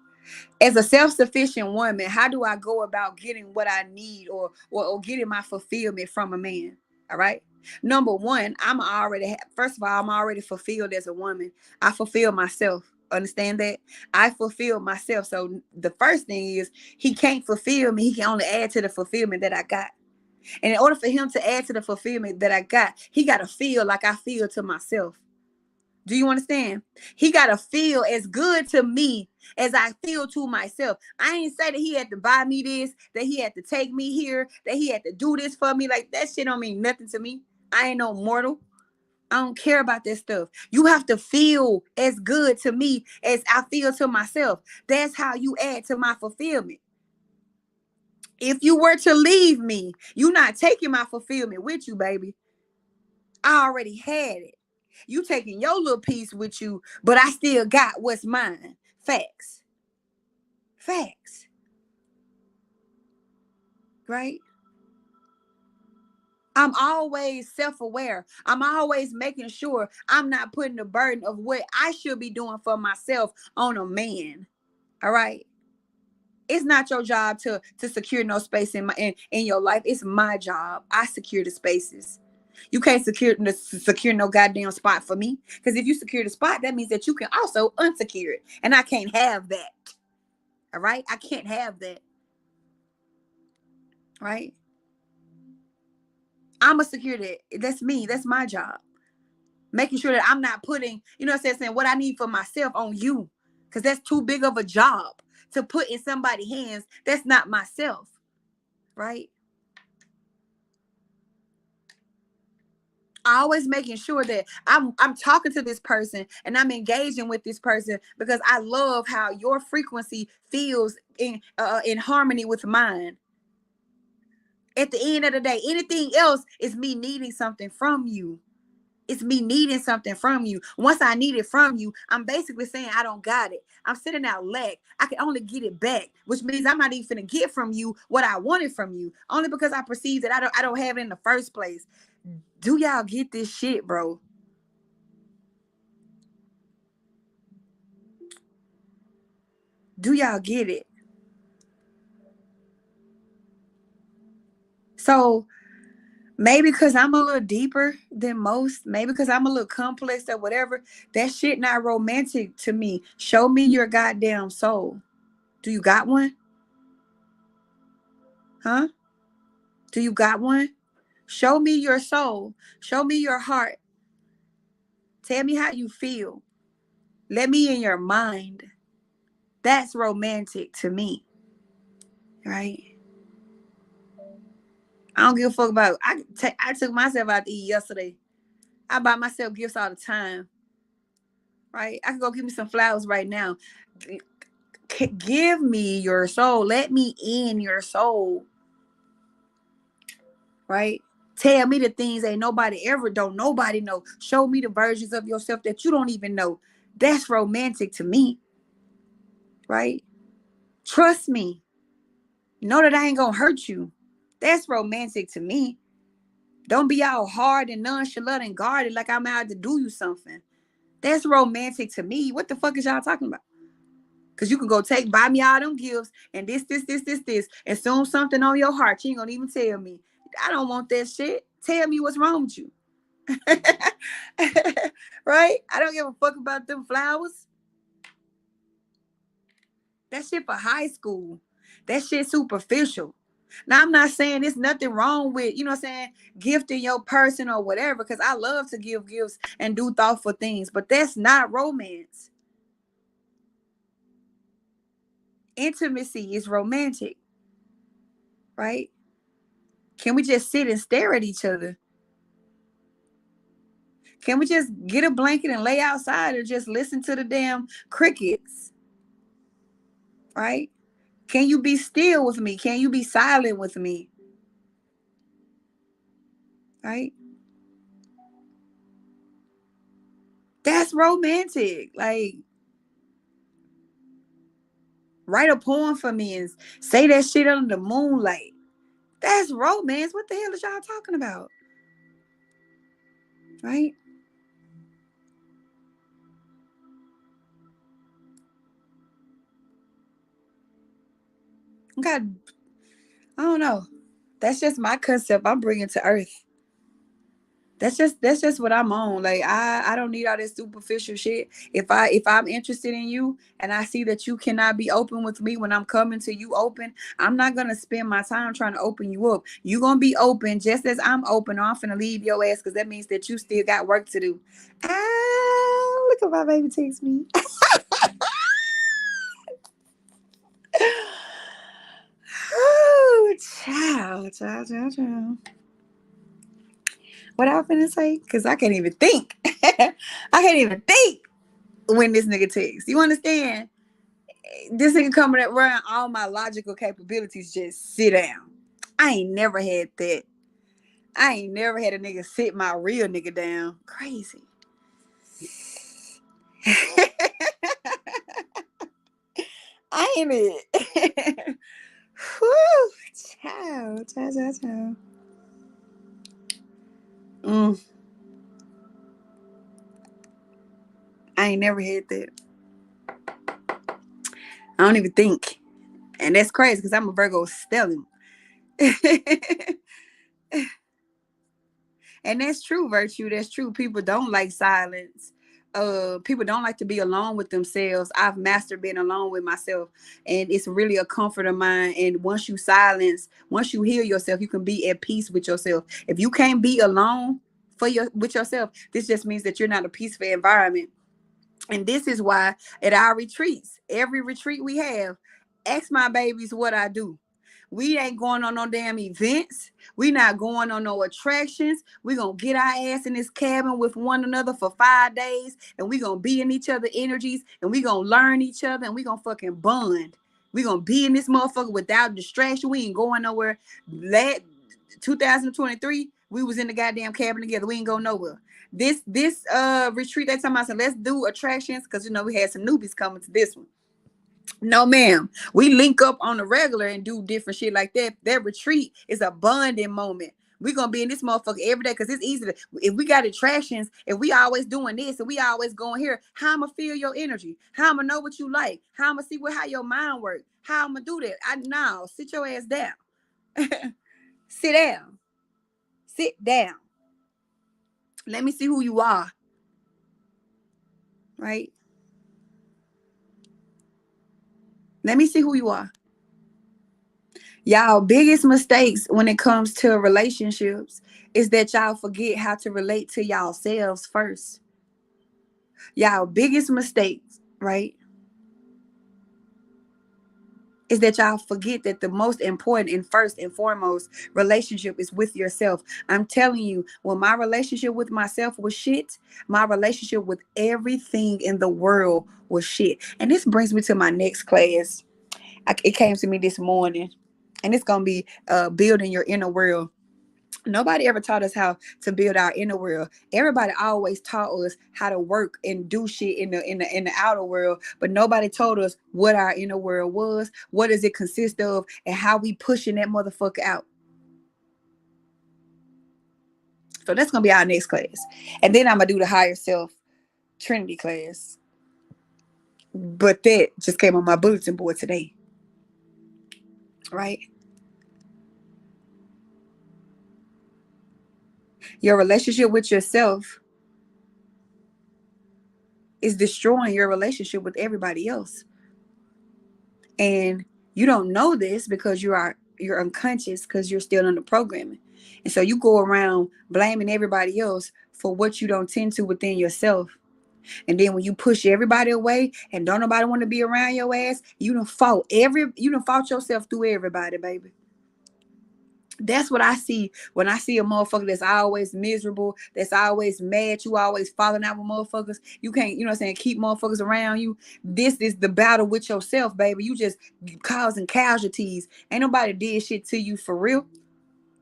As a self-sufficient woman, how do I go about getting what I need, or getting my fulfillment from a man? All right. Number one, first of all, I'm already fulfilled as a woman. I fulfill myself. Understand that? I fulfill myself. So the first thing is, he can't fulfill me. He can only add to the fulfillment that I got. And in order for him to add to the fulfillment that I got, he got to feel like I feel to myself. Do you understand? He got to feel as good to me as I feel to myself. I ain't say that he had to buy me this, that he had to take me here, that he had to do this for me. Like, that shit don't mean nothing to me. I ain't no mortal. I don't care about that stuff. You have to feel as good to me as I feel to myself. That's how you add to my fulfillment. If you were to leave me, you're not taking my fulfillment with you, baby. I already had it. You taking your little piece with you, but I still got what's mine. Facts. Facts. Right? I'm always self-aware. I'm always making sure I'm not putting the burden of what I should be doing for myself on a man. All right? It's not your job to secure no space in your life. It's my job. I secure the spaces. You can't secure no goddamn spot for me. Because if you secure the spot, that means that you can also unsecure it. And I can't have that. All right? I can't have that. right? I'm a secure that. That's me. That's my job. Making sure that I'm not putting, you know what I'm saying, what I need for myself on you. Because that's too big of a job to put in somebody's hands. That's not myself, right? Always making sure that I'm talking to this person and I'm engaging with this person because I love how your frequency feels in harmony with mine. At the end of the day, anything else is me needing something from you. It's me needing something from you. Once I need it from you, I'm basically saying I don't got it. I'm sending out lack. I can only get it back, which means I'm not even gonna get from you what I wanted from you, only because I perceive that I don't have it in the first place. Do y'all get this shit, bro? Do y'all get it? So maybe because I'm a little deeper than most, maybe because I'm a little complex or whatever, that shit not romantic to me. Show me your goddamn soul. Do you got one? Huh? Do you got one? Show me your soul. Show me your heart. Tell me how you feel. Let me in your mind. That's romantic to me, right? I don't give a fuck about. I took myself out to eat yesterday. I buy myself gifts all the time, right? I can go give me some flowers right now. Give me your soul. Let me in your soul, right? Tell me the things ain't nobody ever don't nobody know. Show me the versions of yourself that you don't even know. That's romantic to me, right? Trust me. Know that I ain't gonna hurt you. That's romantic to me. Don't be all hard and nonchalant and guarded like I'm out to do you something. That's romantic to me. What the fuck is y'all talking about? Because you can go buy me all them gifts and this. And soon something on your heart. You ain't gonna even tell me. I don't want that shit. Tell me what's wrong with you. Right? I don't give a fuck about them flowers. That shit for high school. That shit superficial. Now, I'm not saying there's nothing wrong with, you know what I'm saying, gifting your person or whatever, because I love to give gifts and do thoughtful things, but that's not romance. Intimacy is romantic, right? Can we just sit and stare at each other? Can we just get a blanket and lay outside or just listen to the damn crickets, right? Can you be still with me? Can you be silent with me? Right? That's romantic. Like, write a poem for me and say that shit under the moonlight. That's romance. What the hell is y'all talking about? Right? God, I don't know. That's just my concept I'm bringing to earth. That's just what I'm on. Like I don't need all this superficial shit. If I'm interested in you and I see that you cannot be open with me when I'm coming to you open, I'm not gonna spend my time trying to open you up. You gonna be open just as I'm open. Or I'm finna leave your ass because that means that you still got work to do. Ah, look at my baby text me. Oh, child. What I finna say? Cause I can't even think. I can't even think when this nigga texts. You understand? This nigga coming around all my logical capabilities. Just sit down. I ain't never had that. I ain't never had a nigga sit my real nigga down. Crazy. Ain't it? Whew. Ciao. Mm, I ain't never had that. I don't even think. And that's crazy because I'm a Virgo stellium. And that's true, virtue. That's true. People don't like silence. people don't like to be alone with themselves. I've mastered being alone with myself, and it's really a comfort of mine. And once you heal yourself, you can be at peace with yourself. If you can't be alone with yourself, this just means that you're not a peaceful environment. And this is why at our retreats, every retreat we have, ask my babies what I do. We ain't going on no damn events. We not going on no attractions. We gonna get our ass in this cabin with one another for 5 days, and we gonna be in each other energies, and we gonna learn each other, and we gonna fucking bond. We gonna be in this motherfucker without distraction. We ain't going nowhere. 2023, we was in the goddamn cabin together. We ain't go nowhere. This retreat, that time I said, let's do attractions, because we had some newbies coming to this one. No, ma'am. We link up on the regular and do different shit like that. That retreat is a bonding moment. We're gonna be in this motherfucker every day, because it's easy to, if we got attractions, if we always doing this and we always going here, how I'm gonna feel your energy, how I'm gonna know what you like, how I'm gonna see how your mind works, how I'm gonna do that. Sit your ass down. Sit down. Sit down. Let me see who you are. Right? Let me see who you are. Y'all biggest mistakes when it comes to relationships is that y'all forget how to relate to y'all selves first. Y'all biggest mistakes, right, is that y'all forget that the most important and first and foremost relationship is with yourself. I'm telling you, when my relationship with myself was shit, my relationship with everything in the world was shit. And this brings me to my next class. It came to me this morning, and it's going to be building your inner world. Nobody ever taught us how to build our inner world. Everybody always taught us how to work and do shit in the outer world, but nobody told us what our inner world was, what does it consist of, and how we pushing that motherfucker out. So that's gonna be our next class, and then I'm gonna do the higher self Trinity class. But that just came on my bulletin board today, right? Your relationship with yourself is destroying your relationship with everybody else. And you don't know this because you're unconscious, because you're still under programming. And so you go around blaming everybody else for what you don't tend to within yourself. And then when you push everybody away and don't nobody want to be around your ass, you done fought yourself through everybody, baby. That's what I see when I see a motherfucker that's always miserable, that's always mad, you always falling out with motherfuckers. You can't, keep motherfuckers around you. This is the battle with yourself, baby. You just causing casualties. Ain't nobody did shit to you for real.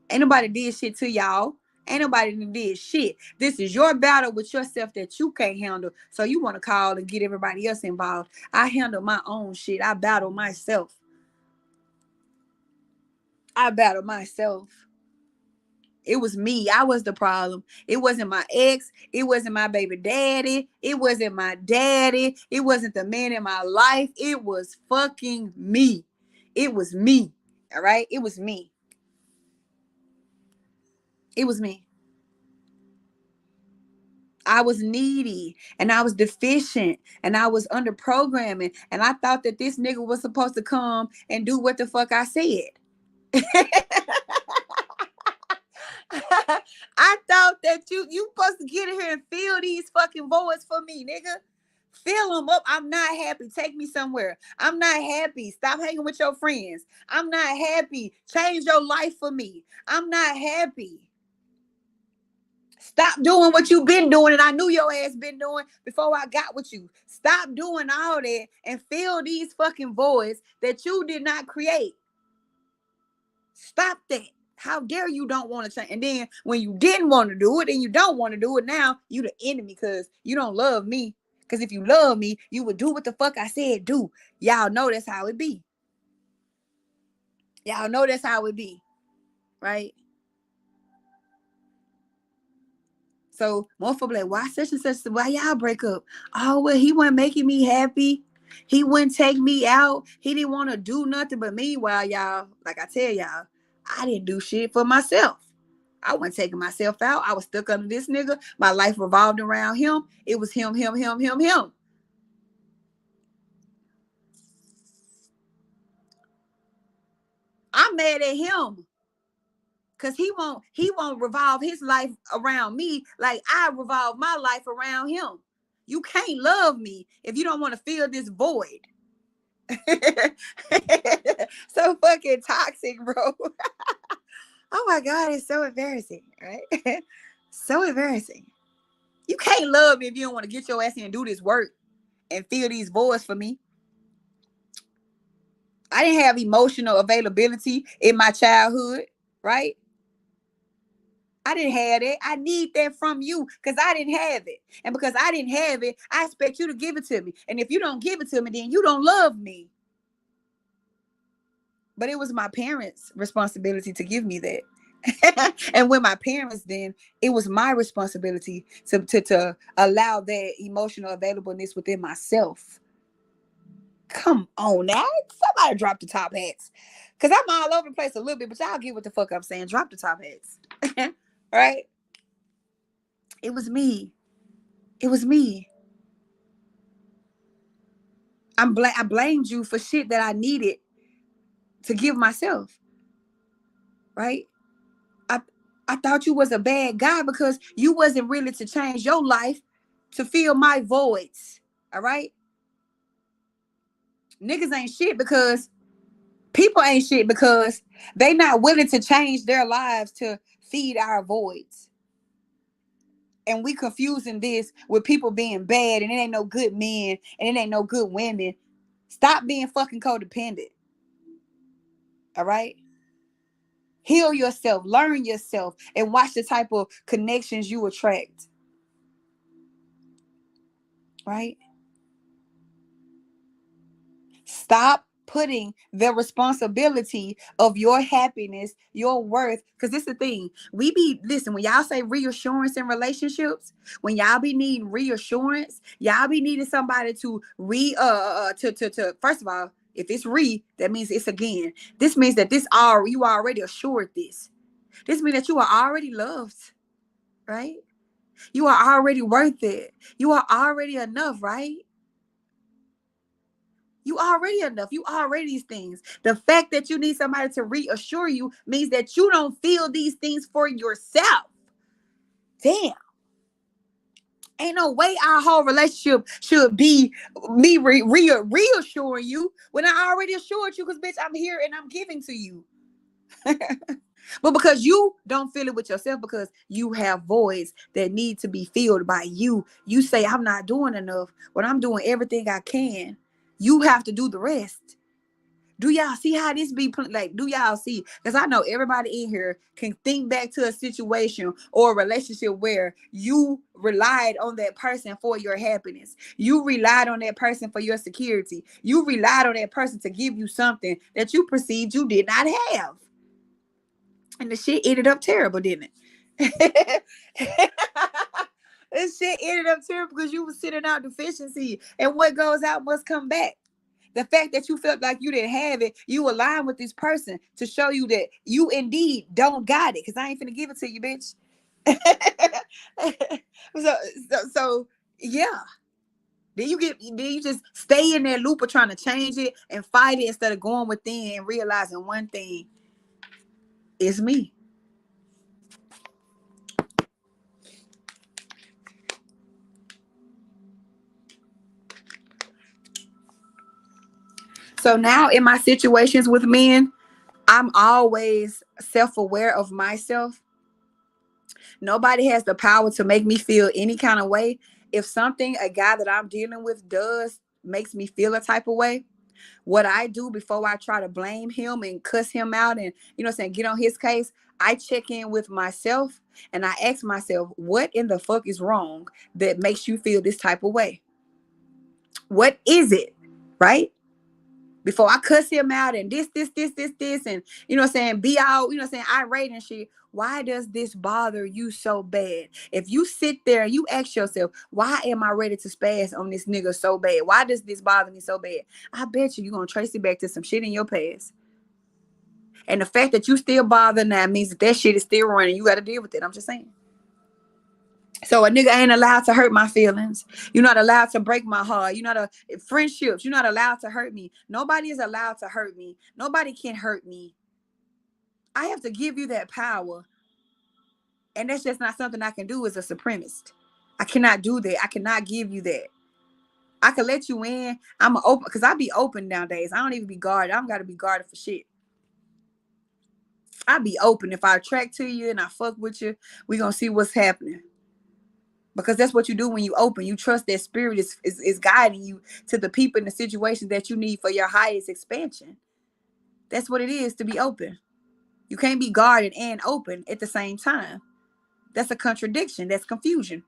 Ain't nobody did shit to y'all. Ain't nobody did shit. This is your battle with yourself that you can't handle. So you want to call and get everybody else involved. I handle my own shit. I battle myself. It was me. I was the problem. It wasn't my ex. It wasn't my baby daddy. It wasn't my daddy. It wasn't the man in my life. It was fucking me. It was me. All right? It was me. It was me. I was needy, and I was deficient, and I was under programming, and I thought that this nigga was supposed to come and do what the fuck I said. I thought that you supposed to get in here and feel these fucking voids for me, nigga. Fill them up. I'm not happy. Take me somewhere. I'm not happy. Stop hanging with your friends. I'm not happy. Change your life for me. I'm not happy. Stop doing what you've been doing, and I knew your ass been doing before I got with you. Stop doing all that and fill these fucking voids that you did not create. Stop that. How dare you don't want to change? And then when you didn't want to do it and you don't want to do it now, you the enemy because you don't love me. Because if you love me, you would do what the fuck I said do. Y'all know that's how it be. Y'all know that's how it be. Right? So motherfucker like, why such and such? Why y'all break up? Oh, well, he wasn't making me happy. He wouldn't take me out. He didn't want to do nothing. But meanwhile, y'all, like I tell y'all, I didn't do shit for myself. I wasn't taking myself out. I was stuck under this nigga. My life revolved around him. It was him, him, him, him, him. I'm mad at him because he won't revolve his life around me like I revolve my life around him. You can't love me if you don't want to fill this void. So fucking toxic, bro. Oh my God, it's so embarrassing, right? So embarrassing. You can't love me if you don't want to get your ass in and do this work and fill these voids for me. I didn't have emotional availability in my childhood, right? I didn't have it. I need that from you because I didn't have it. And because I didn't have it, I expect you to give it to me. And if you don't give it to me, then you don't love me. But it was my parents' responsibility to give me that. And when my parents, then it was my responsibility to allow that emotional availableness within myself. Come on now. Somebody drop the top hats. Because I'm all over the place a little bit, but y'all get what the fuck I'm saying. Drop the top hats. Right? It was me. It was me. I blamed you for shit that I needed to give myself. Right? I thought you was a bad guy because you wasn't really to change your life to fill my voids. All right? Niggas ain't shit because people ain't shit because they not willing to change their lives to feed our voids. And we confusing this with people being bad and it ain't no good men and it ain't no good women. Stop being fucking codependent. All right? Heal yourself, learn yourself, and watch the type of connections you attract. Right? Stop putting the responsibility of your happiness, your worth, because this is the thing. Listen, when y'all say reassurance in relationships, when y'all be needing reassurance, y'all be needing somebody to first of all, if it's that means it's again. This means that you already assured this. This means that you are already loved, right? You are already worth it. You are already enough, right? You already enough. You already these things. The fact that you need somebody to reassure you means that you don't feel these things for yourself. Damn. Ain't no way our whole relationship should be me reassuring you when I already assured you because, bitch, I'm here and I'm giving to you. But because you don't feel it with yourself because you have voids that need to be filled by you, you say, I'm not doing enough when I'm doing everything I can. You have to do the rest. Do y'all see how this be like? Do y'all see? Because I know everybody in here can think back to a situation or a relationship where you relied on that person for your happiness. You relied on that person for your security. You relied on that person to give you something that you perceived you did not have. And the shit ended up terrible, didn't it? This shit ended up terrible because you were sitting out deficiency. And what goes out must come back. The fact that you felt like you didn't have it, you aligned with this person to show you that you indeed don't got it. Because I ain't finna give it to you, bitch. so yeah. Then you just stay in that loop of trying to change it and fight it instead of going within and realizing one thing. It's me. So now in my situations with men, I'm always self-aware of myself. Nobody has the power to make me feel any kind of way. If something a guy that I'm dealing with does makes me feel a type of way, what I do before I try to blame him and cuss him out and, get on his case, I check in with myself and I ask myself, what in the fuck is wrong that makes you feel this type of way? What is it? Right? Before I cuss him out and this, and, be all, irate and shit. Why does this bother you so bad? If you sit there and you ask yourself, why am I ready to spaz on this nigga so bad? Why does this bother me so bad? I bet you're going to trace it back to some shit in your past. And the fact that you still bother now means that shit is still running. You got to deal with it. I'm just saying. So a nigga ain't allowed to hurt my feelings. You're not allowed to break my heart. You're not friendships. You're not allowed to hurt me. Nobody is allowed to hurt me. Nobody can hurt me. I have to give you that power. And that's just not something I can do as a supremacist. I cannot do that. I cannot give you that. I can let you in. I'm open because I be open nowadays. I don't even be guarded. I don't got to be guarded for shit. I be open. If I attract to you and I fuck with you, we gonna see what's happening. Because that's what you do when you open. You trust that spirit is guiding you to the people and the situations that you need for your highest expansion. That's what it is to be open. You can't be guarded and open at the same time. That's a contradiction. That's confusion.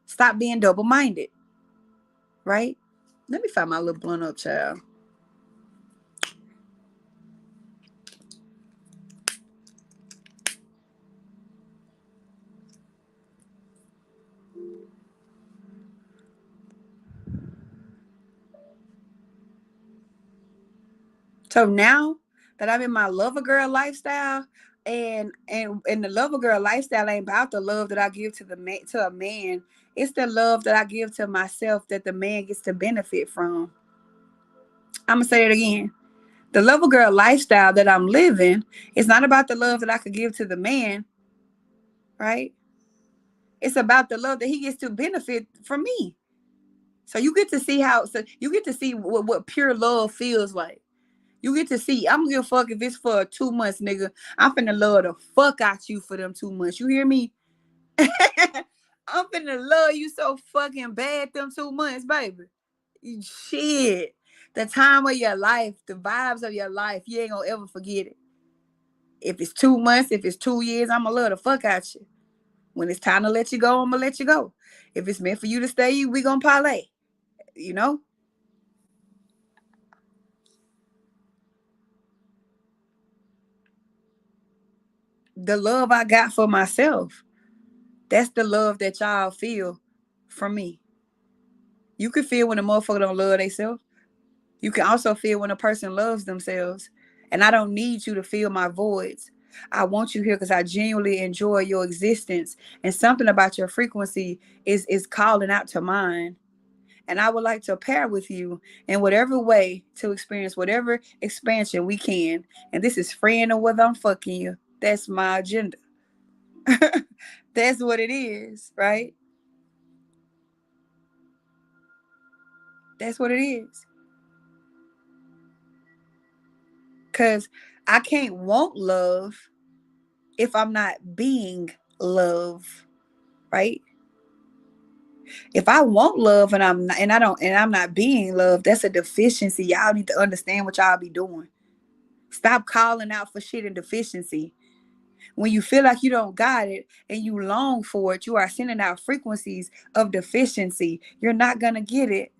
Stop being double-minded. Right? Let me find my little blunt up, child. So now that I'm in my lover girl lifestyle, and the lover girl lifestyle ain't about the love that I give to a man. It's the love that I give to myself that the man gets to benefit from. I'm gonna say it again. The lover girl lifestyle that I'm living is not about the love that I could give to the man, right? It's about the love that he gets to benefit from me. So you get to see what pure love feels like. You get to see. I'm gonna give a fuck if it's for 2 months, nigga. I'm finna love the fuck out you for them 2 months. You hear me? I'm finna love you so fucking bad them 2 months, baby. Shit. The time of your life, the vibes of your life, you ain't gonna ever forget it. If it's 2 months, if it's 2 years, I'm gonna love the fuck out you. When it's time to let you go, I'm gonna let you go. If it's meant for you to stay, we gonna parlay. You know? The love I got for myself, that's the love that y'all feel from me. You can feel when a motherfucker don't love themselves. You can also feel when a person loves themselves. And I don't need you to fill my voids. I want you here because I genuinely enjoy your existence. And something about your frequency is calling out to mine. And I would like to pair with you in whatever way to experience whatever expansion we can. And this is friend or whether I'm fucking you. That's my agenda. That's what it is, right? That's what it is. Because I can't want love if I'm not being love, right? If I want love and I'm not being love, that's a deficiency. Y'all need to understand what y'all be doing. Stop calling out for shit in deficiency. When you feel like you don't got it and you long for it, you are sending out frequencies of deficiency. You're not gonna get it.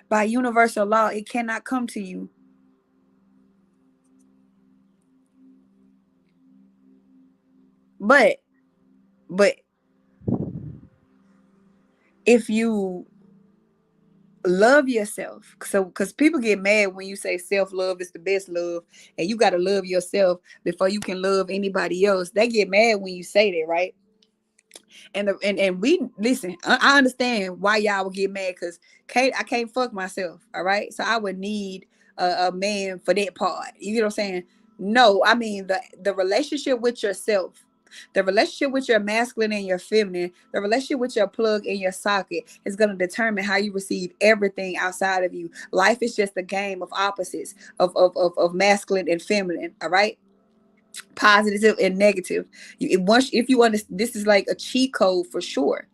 By universal law, it cannot come to you. But but if you love yourself, so because people get mad when you say self-love is the best love and you got to love yourself before you can love anybody else. They get mad when you say that, right? And we listen. I understand why y'all would get mad because I can't fuck myself. All right, so I would need a man for that part. You know what I'm saying? No, I mean the relationship with yourself, the relationship with your masculine and your feminine, the relationship with your plug and your socket is going to determine how you receive everything outside of you. Life is just a game of opposites of masculine and feminine. All right, positive and negative. If you understand, this is like a cheat code for sure.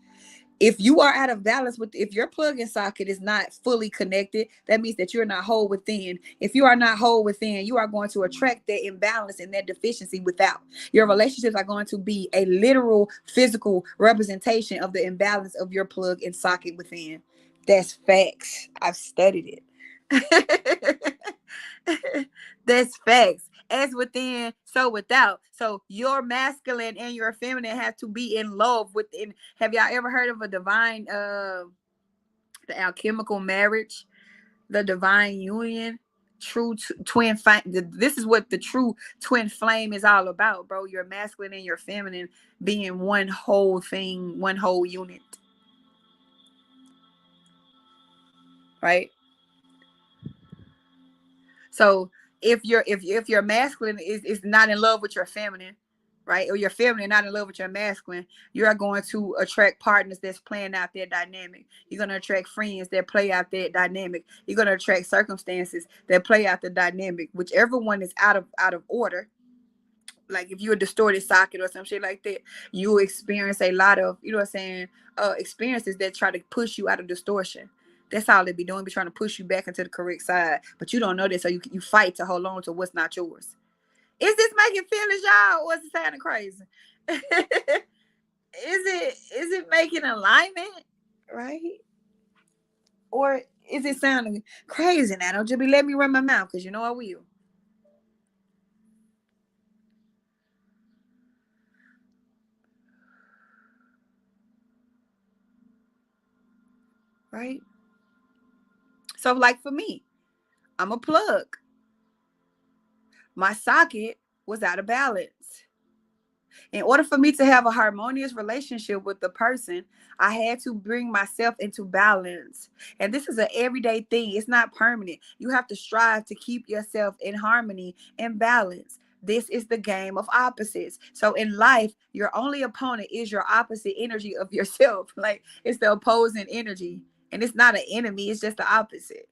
If you are out of balance if your plug and socket is not fully connected, that means that you're not whole within. If you are not whole within, you are going to attract that imbalance and that deficiency without. Your relationships are going to be a literal physical representation of the imbalance of your plug and socket within. That's facts. I've studied it. That's facts. As within, so without. So your masculine and your feminine have to be in love within. Have y'all ever heard of a divine the alchemical marriage, the divine union? true twin flame. This is what the true twin flame is all about, bro. Your masculine and your feminine being one whole thing, one whole unit, right? So if your masculine is not in love with your feminine, right, or your feminine not in love with your masculine, you are going to attract partners that's playing out their dynamic. You're going to attract friends that play out their dynamic. You're going to attract circumstances that play out the dynamic. Whichever one is out of order, like if you're a distorted socket or some shit like that, you experience a lot of, you know what I'm saying, experiences that try to push you out of distortion. That's all they be doing, be trying to push you back into the correct side. But you don't know this, so you fight to hold on to what's not yours. Is this making feelings, y'all, or is it sounding crazy? Is it making alignment, right? Or is it sounding crazy now? Don't just be letting me run my mouth, because you know I will. Right? So like for me, I'm a plug. My socket was out of balance. In order for me to have a harmonious relationship with the person, I had to bring myself into balance. And this is an everyday thing. It's not permanent. You have to strive to keep yourself in harmony and balance. This is the game of opposites. So in life, your only opponent is your opposite energy of yourself. Like it's the opposing energy. And it's not an enemy, it's just the opposite.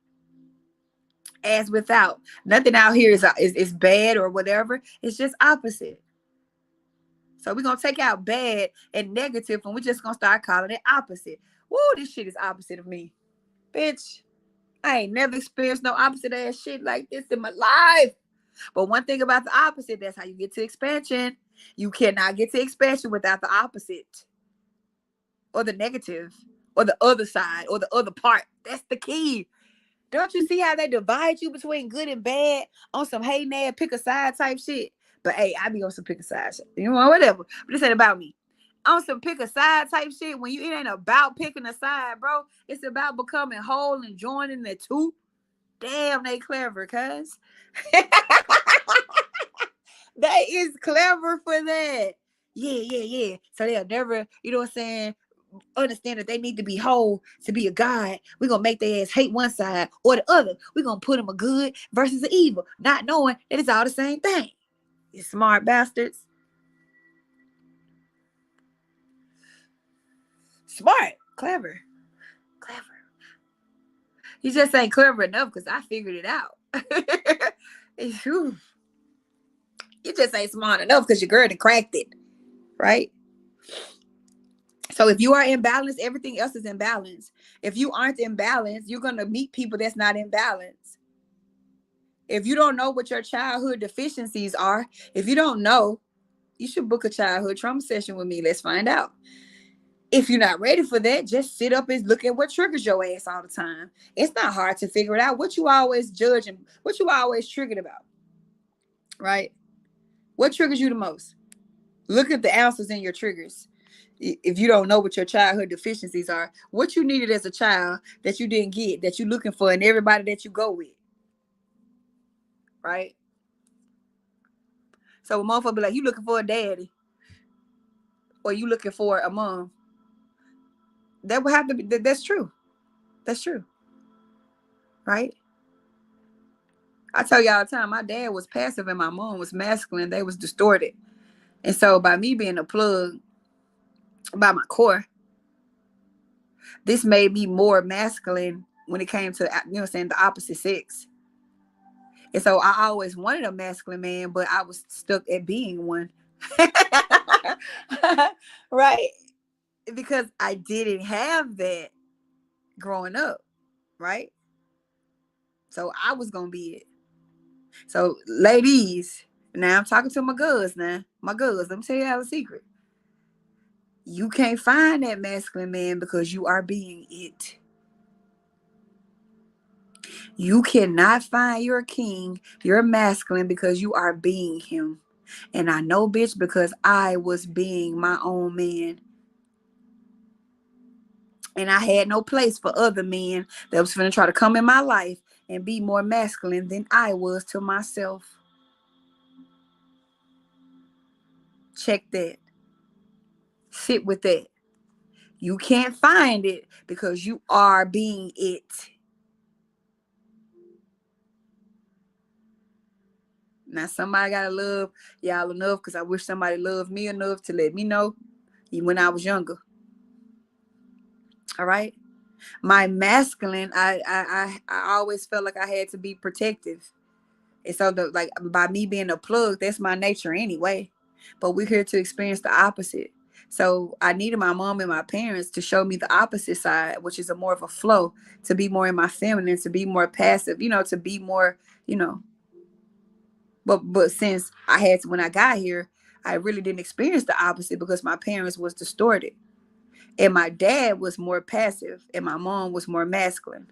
As without. Nothing out here is bad or whatever. It's just opposite. So we're gonna take out bad and negative and we're just gonna start calling it opposite. Woo, this shit is opposite of me. Bitch, I ain't never experienced no opposite ass shit like this in my life. But one thing about the opposite, that's how you get to expansion. You cannot get to expansion without the opposite or the negative or the other side or the other part. That's the key. Don't you see how they divide you between good and bad on some hey man pick a side type shit? But hey, I be on some pick a side shit. You know, whatever. But this ain't about me. On some pick a side type shit, when it ain't about picking a side, bro. It's about becoming whole and joining the two. Damn, they clever, cuz. They is clever for that. Yeah, yeah, yeah. So they'll never, you know what I'm saying, understand that they need to be whole to be a god. We're gonna make their ass hate one side or the other. We're gonna put them a good versus an evil, not knowing that it's all the same thing. You smart bastards. Smart, clever, clever. You just ain't clever enough because I figured it out. You just ain't smart enough because your girl done cracked it, right? So if you are in balance, everything else is in balance. If you aren't in balance, you're gonna meet people that's not in balance. If you don't know what your childhood deficiencies are, if you don't know, you should book a childhood trauma session with me. Let's find out. If you're not ready for that, just sit up and look at what triggers your ass all the time. It's not hard to figure it out. What you always judge and what you always triggered about, right? What triggers you the most? Look at the answers in your triggers. If you don't know what your childhood deficiencies are, what you needed as a child that you didn't get, that you're looking for in everybody that you go with, right? So a motherfucker be like, you looking for a daddy or you looking for a mom. That would have to be, that's true. That's true. Right? I tell you all the time, my dad was passive and my mom was masculine. They was distorted. And so by me being a plug by my core, this made me more masculine when it came to, you know what I'm saying, the opposite sex. And so I always wanted a masculine man, but I was stuck at being one. Right? Because I didn't have that growing up. Right? So I was going to be it. So ladies, now I'm talking to my girls now. My girls, let me tell you a secret. You can't find that masculine man because you are being it. You cannot find your king, your masculine, because you are being him. And I know, bitch, because I was being my own man. And I had no place for other men that was going to try to come in my life and be more masculine than I was to myself. Check that. Sit with that. You can't find it because you are being it. Now somebody gotta love y'all enough, because I wish somebody loved me enough to let me know when I was younger. All right. My masculine, I always felt like I had to be protective. And so like by me being a plug, that's my nature anyway. But we're here to experience the opposite. So I needed my mom and my parents to show me the opposite side, which is a more of a flow, to be more in my feminine, to be more passive, to be more, you know. But since I had to, when I got here, I really didn't experience the opposite because my parents was distorted. And my dad was more passive and my mom was more masculine.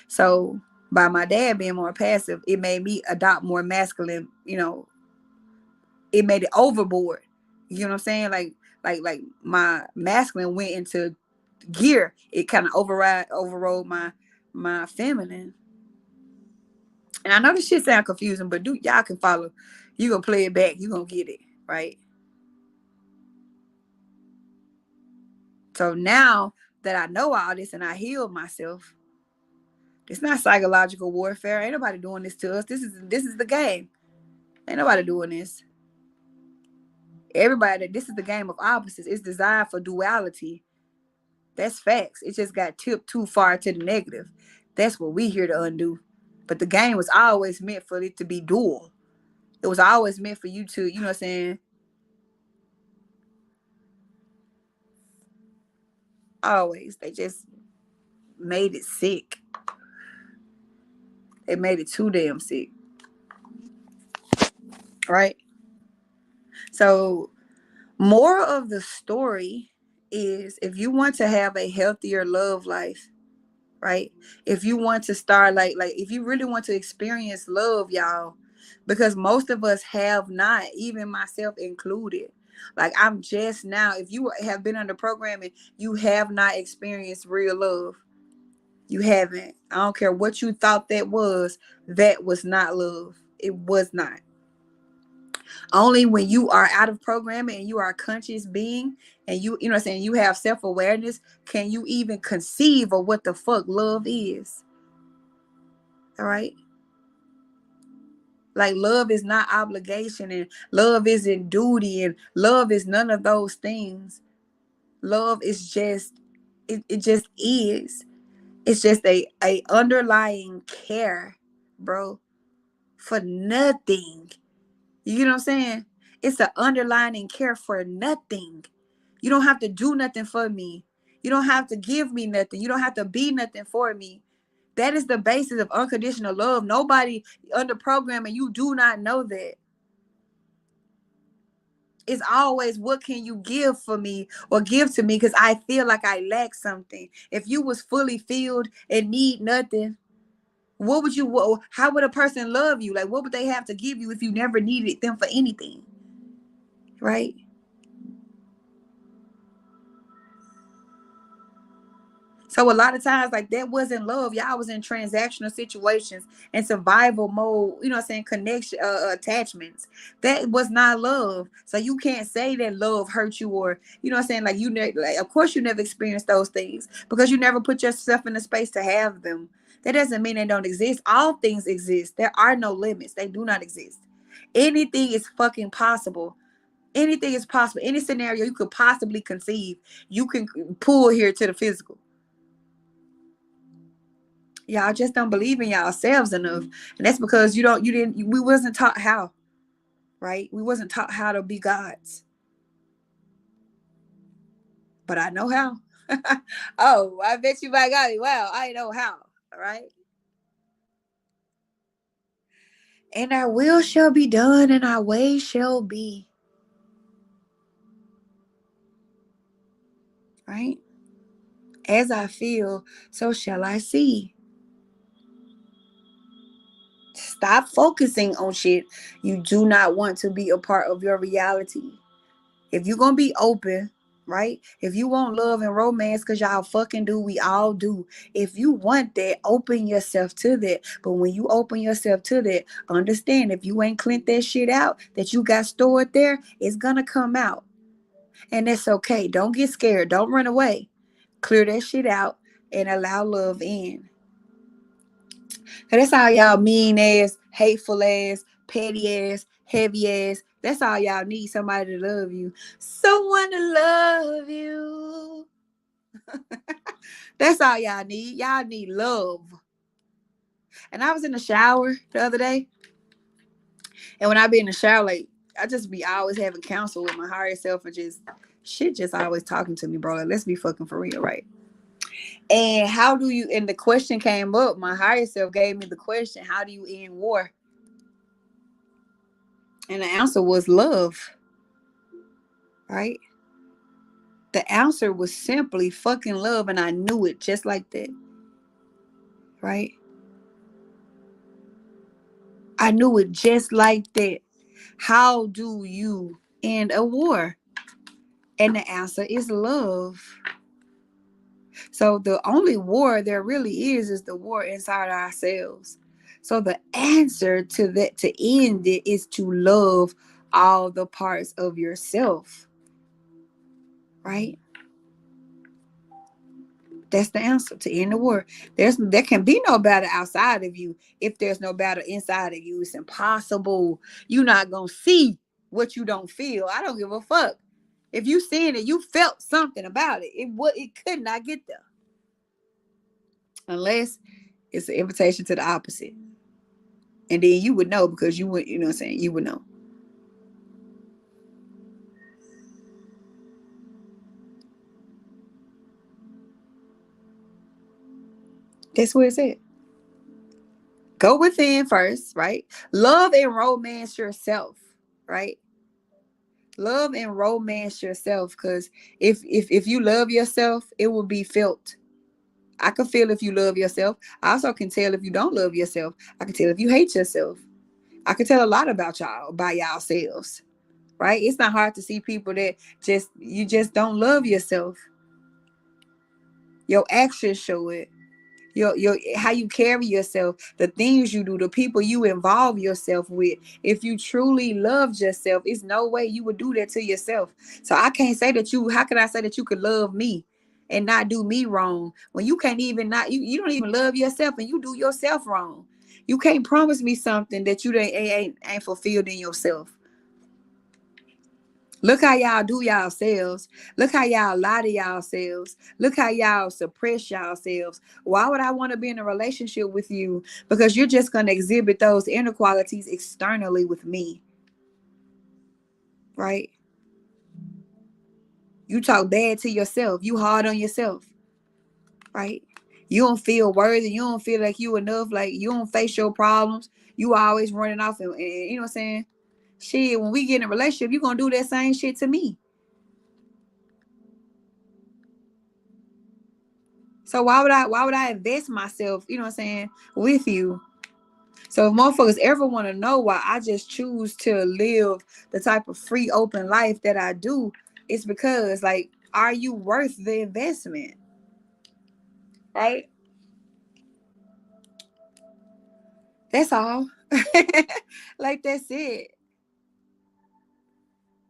So by my dad being more passive, it made me adopt more masculine, it made it overboard. You know what I'm saying? Like my masculine went into gear. It kind of overrode my feminine. And I know this shit sound confusing, but y'all can follow. You gonna play it back. You gonna get it, right? So now that I know all this and I healed myself, it's not psychological warfare. Ain't nobody doing this to us. This is the game. Ain't nobody doing this. This is the game of opposites. It's designed for duality. That's facts. It just got tipped too far to the negative. That's what we here to undo. But the game was always meant for it to be dual. It was always meant for you to, you know what I'm saying? Always. They just made it sick. They made it too damn sick. Right? So, moral of the story is, if you want to have a healthier love life, right? If you want to start like if you really want to experience love, y'all, because most of us have not, even myself included. Like I'm just now, if you have been under programming, you have not experienced real love. You haven't. I don't care what you thought that was not love. It was not. Only when you are out of programming and you are a conscious being and you know what I'm saying, you have self-awareness, can you even conceive of what the fuck love is. All right. Like love is not obligation, and love isn't duty, and love is none of those things. Love is just, it just is. It's just a underlying care, bro, for nothing. You know what I'm saying? It's an underlying care for nothing. You don't have to do nothing for me. You don't have to give me nothing. You don't have to be nothing for me. That is the basis of unconditional love. Nobody under programming, you do not know that. It's always, what can you give for me or give to me, because I feel like I lack something. If you was fully filled and need nothing, how would a person love you? Like, what would they have to give you if you never needed them for anything? Right? So a lot of times, like, that wasn't love. Y'all was in transactional situations and survival mode, you know what I'm saying, connection, attachments. That was not love. So you can't say that love hurt you, or, you know what I'm saying, like, of course you never experienced those things because you never put yourself in the space to have them. That doesn't mean they don't exist. All things exist. There are no limits. They do not exist. Anything is fucking possible. Anything is possible. Any scenario you could possibly conceive, you can pull here to the physical. Y'all just don't believe in yourselves enough. And that's because we wasn't taught how, right? We wasn't taught how to be gods. But I know how. Oh, I bet you by golly, wow, I know how. All right. And our will shall be done, and our way shall be. Right? As I feel, so shall I see. Stop focusing on shit you do not want to be a part of your reality. If you're going to be open, right? If you want love and romance, because y'all fucking do, we all do. If you want that, open yourself to that. But when you open yourself to that, understand if you ain't cleaned that shit out that you got stored there, it's gonna come out. And that's okay. Don't get scared. Don't run away. Clear that shit out and allow love in. Cause that's all y'all mean ass, hateful ass, petty ass, heavy ass. That's all y'all need. Somebody to love you. Someone to love you. That's all y'all need. Y'all need love. And I was in the shower the other day. And when I be in the shower, like I just be always having counsel with my higher self and just shit just always talking to me, bro. Like, let's be fucking for real, right? And how do you, and the question came up, my higher self gave me the question, how do you end war? And the answer was love, right? The answer was simply fucking love. And I knew it just like that, right? I knew it just like that. How do you end a war? And the answer is love. So the only war there really is the war inside ourselves. So the answer to that, to end it, is to love all the parts of yourself, right? That's the answer to end the war. There can be no battle outside of you if there's no battle inside of you. It's impossible. You're not gonna see what you don't feel. I don't give a fuck. If you seen it, you felt something about it. It could not get there unless it's an invitation to the opposite. And then you would know because you would, you know what I'm saying? You would know. That's what it said. Go within first, right? Love and romance yourself, right? Love and romance yourself, because if you love yourself, it will be felt. I can feel if you love yourself. I also can tell if you don't love yourself. I can tell if you hate yourself. I can tell a lot about y'all by yourselves, right? It's not hard to see people that you just don't love yourself. Your actions show it. Your how you carry yourself, the things you do, the people you involve yourself with. If you truly loved yourself, it's no way you would do that to yourself. So I can't say that you, how can I say that you could love me and not do me wrong when you can't even, not you don't even love yourself and you do yourself wrong. You can't promise me something that you ain't fulfilled in yourself. Look how y'all do yourselves. Look how y'all lie to yourselves. Look how y'all suppress yourselves. Why would I want to be in a relationship with you? Because you're just going to exhibit those inner qualities externally with me. Right? You talk bad to yourself. You hard on yourself. Right? You don't feel worthy. You don't feel like you enough. Like you don't face your problems. You always running off and you know what I'm saying? Shit, when we get in a relationship, you're going to do that same shit to me. So why would I invest myself, you know what I'm saying, with you? So if motherfuckers ever want to know why I just choose to live the type of free open life that I do, it's because, like, are you worth the investment? Right? That's all. Like that's it.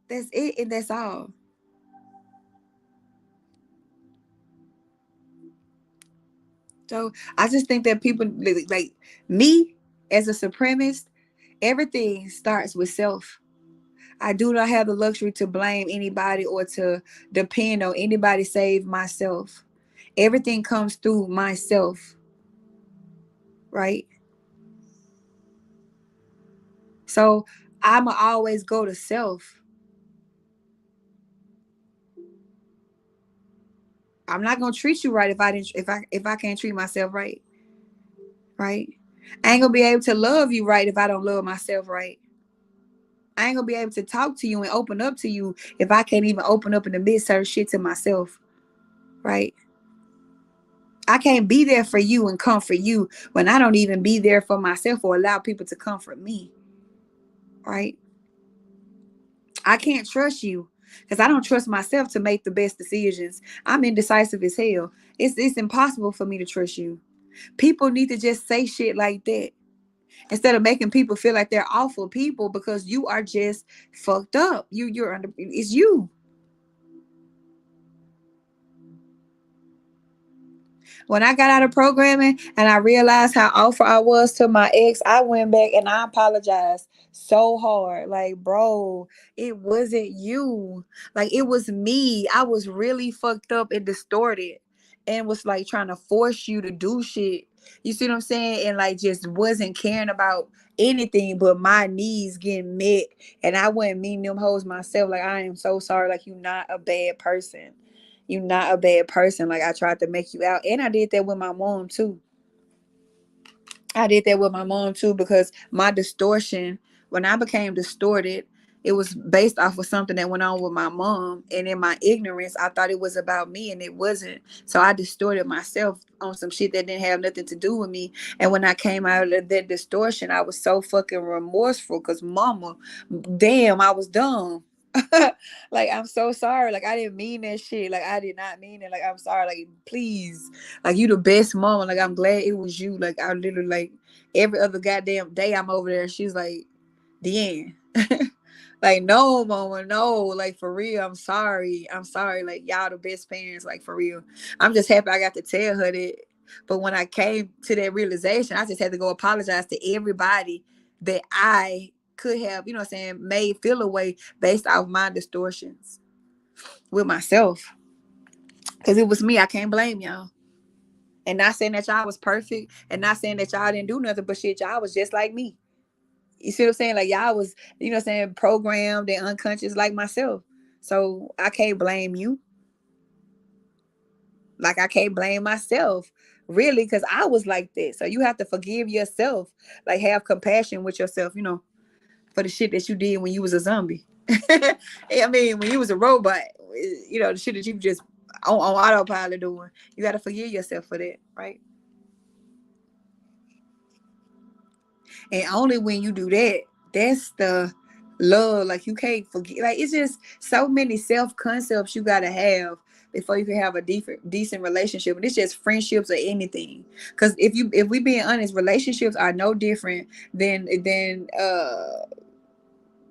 That's it and that's all. So I just think that people like me as a supremacist, everything starts with self. I do not have the luxury to blame anybody or to depend on anybody save myself. Everything comes through myself, right? So I'ma always go to self. I'm not gonna treat you right if I can't treat myself right, right? I ain't gonna be able to love you right if I don't love myself right. I ain't gonna be able to talk to you and open up to you if I can't even open up and admit certain shit to myself, right? I can't be there for you and comfort you when I don't even be there for myself or allow people to comfort me, right? I can't trust you Because I don't trust myself to make the best decisions. I'm indecisive as hell. It's impossible for me to trust you. People need to just say shit like that instead of making people feel like they're awful people because you are just fucked up. You're under, it's you. When I got out of programming and I realized how awful I was to my ex, I went back and I apologized so hard. Like, bro, it wasn't you. Like, it was me. I was really fucked up and distorted and was like trying to force you to do shit. You see what I'm saying? And like just wasn't caring about anything but my needs getting met. And I wasn't meeting them hoes myself. Like, I am so sorry. Like, you're not a bad person. You're not a bad person. Like, I tried to make you out. And I did that with my mom too. I did that with my mom too because my distortion, when I became distorted, it was based off of something that went on with my mom. And in my ignorance, I thought it was about me and it wasn't. So I distorted myself on some shit that didn't have nothing to do with me. And when I came out of that distortion, I was so fucking remorseful because mama, damn, I was dumb. Like, I'm so sorry. Like, I didn't mean that shit. Like, I did not mean it. Like, I'm sorry. Like, please. Like, you the best mama. Like, I'm glad it was you. Like, I literally, like, every other goddamn day I'm over there, she's like, the end. Like, no, mama, no. Like, for real, I'm sorry. I'm sorry. Like, y'all the best parents. Like, for real. I'm just happy I got to tell her that. But when I came to that realization, I just had to go apologize to everybody that I could have, you know what I'm saying, made feel a way based off my distortions with myself. Because it was me. I can't blame y'all. And not saying that y'all was perfect and not saying that y'all didn't do nothing, but shit, y'all was just like me. You see what I'm saying? Like, y'all was, you know what I'm saying, programmed and unconscious like myself. So I can't blame you. Like, I can't blame myself, really, because I was like that. So you have to forgive yourself. Like, have compassion with yourself, you know, for the shit that you did when you was a zombie. I mean, when you was a robot, you know, the shit that you just on autopilot doing. You got to forgive yourself for that, right? And only when you do that, that's the love. Like, you can't forget. Like, it's just so many self concepts you gotta have before you can have a decent relationship. And it's just friendships or anything. Because if we being honest, relationships are no different than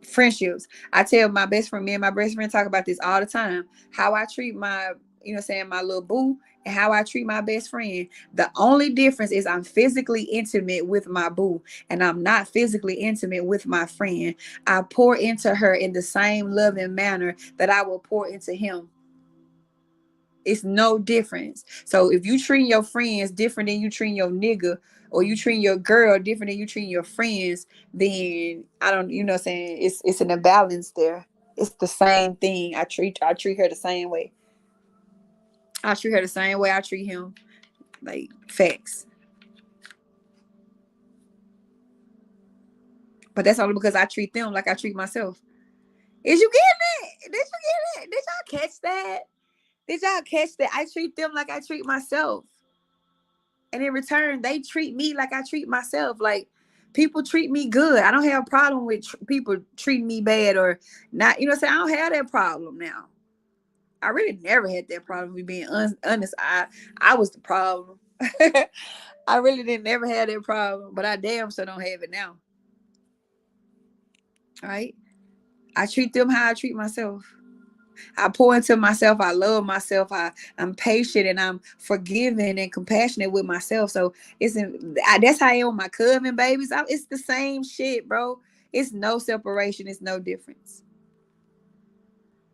friendships. I tell my best friend, me and my best friend talk about this all the time. How I treat my, you know, saying my little boo and how I treat my best friend. The only difference is I'm physically intimate with my boo and I'm not physically intimate with my friend. I pour into her in the same loving manner that I will pour into him. It's no difference. So if you treat your friends different than you treat your nigga, or you treat your girl different than you treat your friends, then I don't, you know what I'm saying? It's an imbalance there. It's the same thing. I treat her the same way. I treat her the same way I treat him. Like, facts. But that's only because I treat them like I treat myself. Is you getting it? Did you get it? Did y'all catch that? Did y'all catch that? I treat them like I treat myself. And in return, they treat me like I treat myself. Like, people treat me good. I don't have a problem with people treating me bad or not. You know what I'm saying? I don't have that problem now. I really never had that problem with being honest. I was the problem. I really didn't never have that problem, but I damn so don't have it now. All right. I treat them how I treat myself. I pour into myself. I love myself. I'm patient and I'm forgiving and compassionate with myself. So that's how I am with my cousin babies. It's the same shit, bro. It's no separation. It's no difference,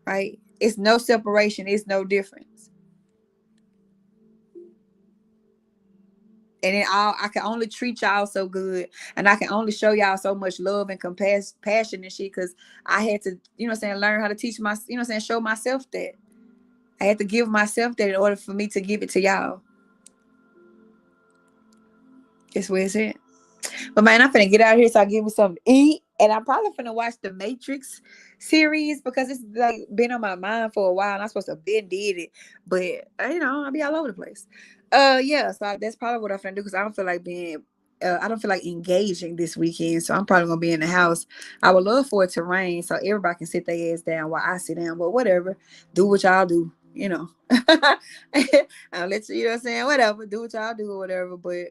right? It's no separation. It's no difference. And I can only treat y'all so good, and I can only show y'all so much love and compassion and shit, because I had to, you know what I'm saying, learn how to teach my, you know what I'm saying, show myself that. I had to give myself that in order for me to give it to y'all. That's where it's at. But man, I'm finna get out of here so I give me something to eat. And I'm probably finna watch the Matrix series because it's like been on my mind for a while. And I'm supposed to have been did it. But you know, I'll be all over the place. Yeah, so that's probably what I'm finna do because I don't feel like being I don't feel like engaging this weekend, so I'm probably gonna be in the house. I would love for it to rain so everybody can sit their ass down while I sit down. But whatever, do what y'all do, you know. I'll let you, you know what I'm saying? Whatever, do what y'all do or whatever. But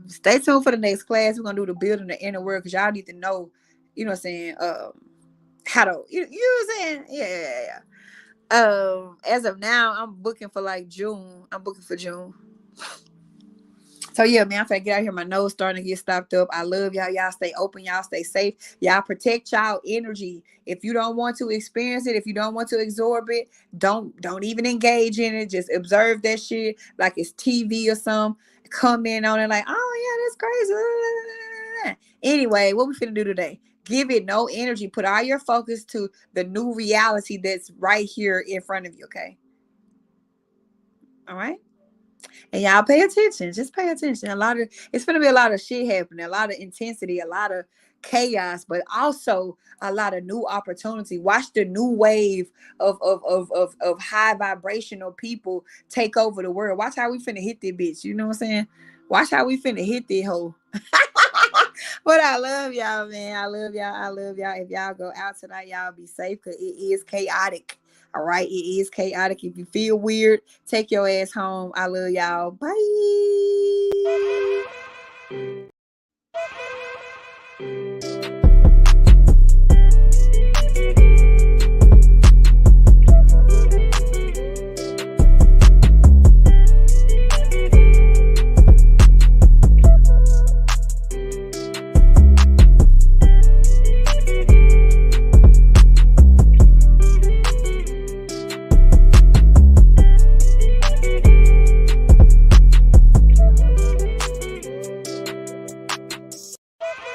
stay tuned for the next class. We're gonna do the building the inner world because y'all need to know, you know what I'm saying, how to you know what I'm saying? Yeah. As of now, I'm booking for like June. I'm booking for June. So yeah, man, I'm finna get out here. My nose starting to get stopped up. I love y'all. Y'all stay open. Y'all stay safe. Y'all protect y'all energy. If you don't want to experience it, if you don't want to absorb it, don't even engage in it. Just observe that shit like it's TV or something. Comment on it like, oh yeah, that's crazy. Anyway, what we finna do today? Give it no energy. Put all your focus to the new reality that's right here in front of you. Okay. All right. And y'all pay attention. Just pay attention. It's gonna be a lot of shit happening, a lot of intensity, a lot of chaos, but also a lot of new opportunity. Watch the new wave of high vibrational people take over the world. Watch how we finna hit this bitch. You know what I'm saying? Watch how we finna hit this hoe. But I love y'all, man. I love y'all. I love y'all. If y'all go out tonight, y'all be safe because it is chaotic. All right. It is chaotic. If you feel weird, take your ass home. I love y'all. Bye.